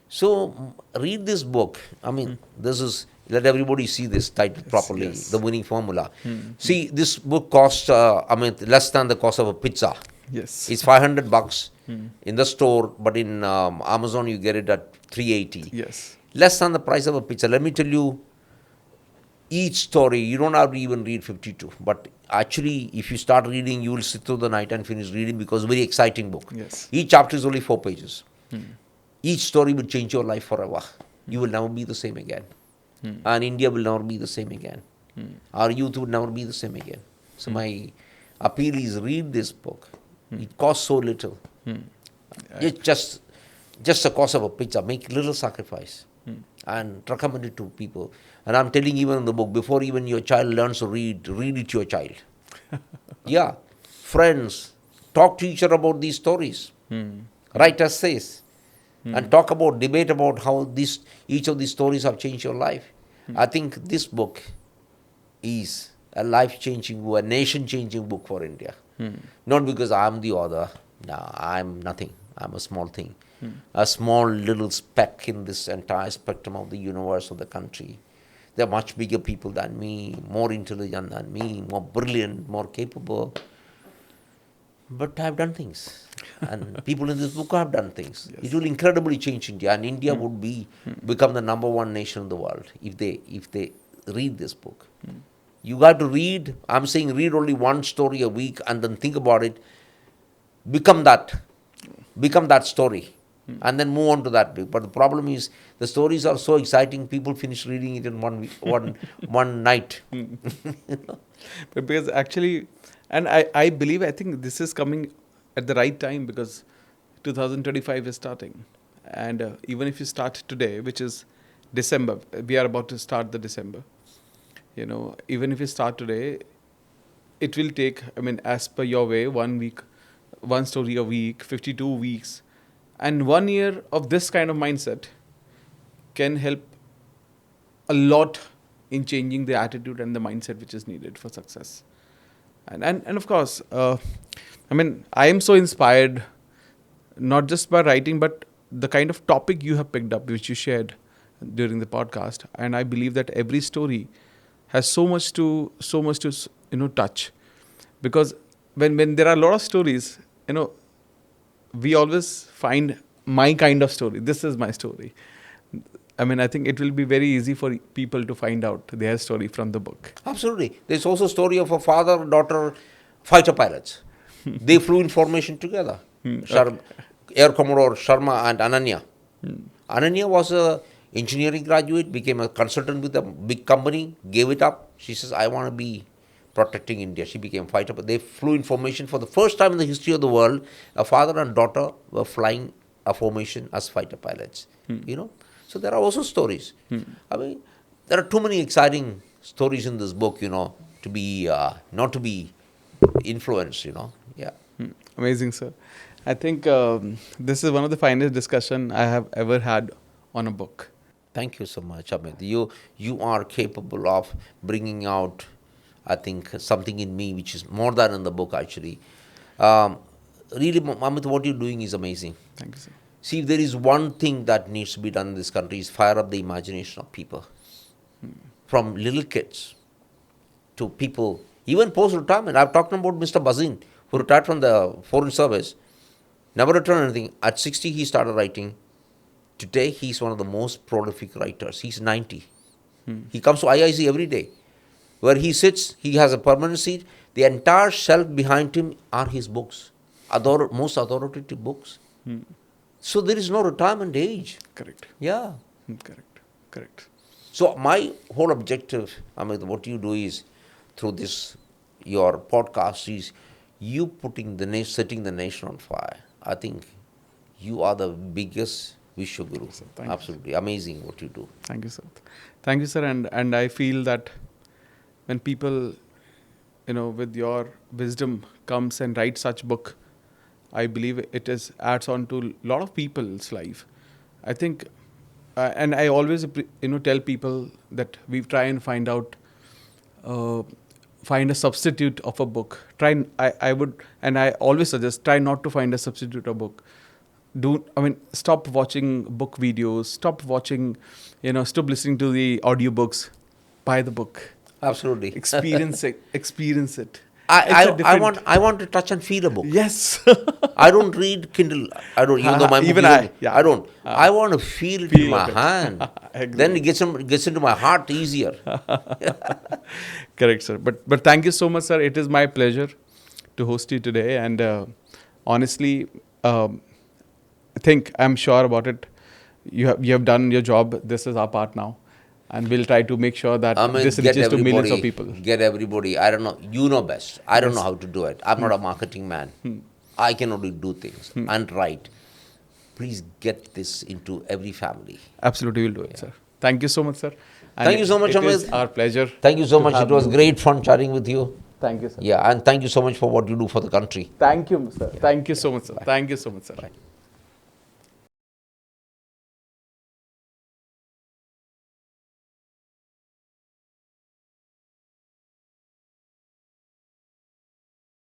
S1: So read this book. I mean, this is, let everybody see this title properly,
S2: yes.
S1: The Winning Formula. See, this book costs, less than the cost of a pizza.
S2: Yes.
S1: It's $500 in the store, but in Amazon you get it at $380.
S2: Yes.
S1: Less than the price of a pizza. Let me tell you, each story, you don't have to even read 52. But actually, if you start reading, you will sit through the night and finish reading because it's a very exciting book.
S2: Yes.
S1: Each chapter is only 4 pages. Each story will change your life forever. You will never be the same again. And India will never be the same again. Our youth will never be the same again. So my appeal is read this book. It costs so little. It's just the cost of a pizza. Make little sacrifice and recommend it to people. And I'm telling even in the book, before even your child learns to read it to your child. Yeah. Friends, talk to each other about these stories. Write essays. And debate about how each of these stories have changed your life. I think this book is a life-changing, a nation-changing book for India. Not because I'm the author. No, I'm nothing. I'm a small thing. A small little speck in this entire spectrum of the universe of the country. There are much bigger people than me, more intelligent than me, more brilliant, more capable. But I've done things. And people in this book have done things. Yes. It will incredibly change India. And India would become the #1 nation in the world if they read this book. You got to read. I'm saying read only one story a week and then think about it. Become that story. And then move on to that book. But the problem is the stories are so exciting, people finish reading it in one night.
S2: But because actually, and I believe, I think this is coming at the right time because 2025 is starting. And even if you start today, which is December, we are about to start the December. Even if you start today, it will take, as per your way, 1 week, one story a week, 52 weeks. And 1 year of this kind of mindset can help a lot in changing the attitude and the mindset which is needed for success. And of course, I am so inspired, not just by writing, but the kind of topic you have picked up, which you shared during the podcast. And I believe that every story has so much to touch. Because when there are a lot of stories, we always find my kind of story. This is my story. I mean, I think it will be very easy for people to find out their story from the book.
S1: Absolutely. There's also a story of a father-daughter fighter pilots. They flew in formation together. Air Commodore Sharma and Ananya. Ananya was a engineering graduate, became a consultant with a big company, gave it up. She says, I want to be protecting India. She became fighter. But they flew in formation for the first time in the history of the world. A father and daughter were flying a formation as fighter pilots. So there are also stories. I mean, there are too many exciting stories in this book, to be not to be influenced. Yeah.
S2: Amazing, sir. I think this is one of the finest discussion I have ever had on a book.
S1: Thank you so much, Amiett. You are capable of bringing out, I think, something in me which is more than in the book, actually. Really, Amiett, what you're doing is amazing.
S2: Thank you, sir.
S1: See, if there is one thing that needs to be done in this country is fire up the imagination of people. From little kids to people, even post-retirement. I've talked about Mr. Bazin, who retired from the foreign service, never returned anything. At 60, he started writing. Today, he's one of the most prolific writers. He's 90. He comes to IIC every day. Where he sits, he has a permanent seat. The entire shelf behind him are his books, most authoritative books. So there is no retirement age.
S2: Correct.
S1: Yeah.
S2: Correct.
S1: So my whole objective, what you do is, through this, your podcast, is you setting the nation on fire. I think you are the biggest Vishwaguru. Absolutely amazing what you do.
S2: Thank you, sir. Thank you, sir. And I feel that when people, with your wisdom comes and write such book, I believe it adds on to a lot of people's life. I think, and I always tell people that we try and find a substitute of a book. I always suggest, try not to find a substitute of a book. Stop watching book videos. Stop watching, stop listening to the audiobooks. Buy the book.
S1: Absolutely.
S2: Experience it.
S1: I want to touch and feel a book.
S2: Yes.
S1: I don't read Kindle. I don't, even though my book I don't. I want to feel it in my hand. Then it gets into my heart easier.
S2: Correct, sir. But thank you so much, sir. It is my pleasure to host you today. And honestly, I'm sure about it. You have done your job. This is our part now. And we'll try to make sure that this reaches to millions of people.
S1: Get everybody. I don't know. You know best. I don't know how to do it. I'm not a marketing man. I can only do things and write. Please get this into every family.
S2: Absolutely, we'll do it, sir. Thank you so much, sir. And
S1: thank you so much, Amiett.
S2: It is our pleasure.
S1: Thank you so much. It was great fun chatting with you.
S2: Thank you, sir.
S1: Yeah, and thank you so much for what you do for the country.
S2: Thank you, sir. Thank you so much, sir. Thank you so much, sir.
S1: Bye.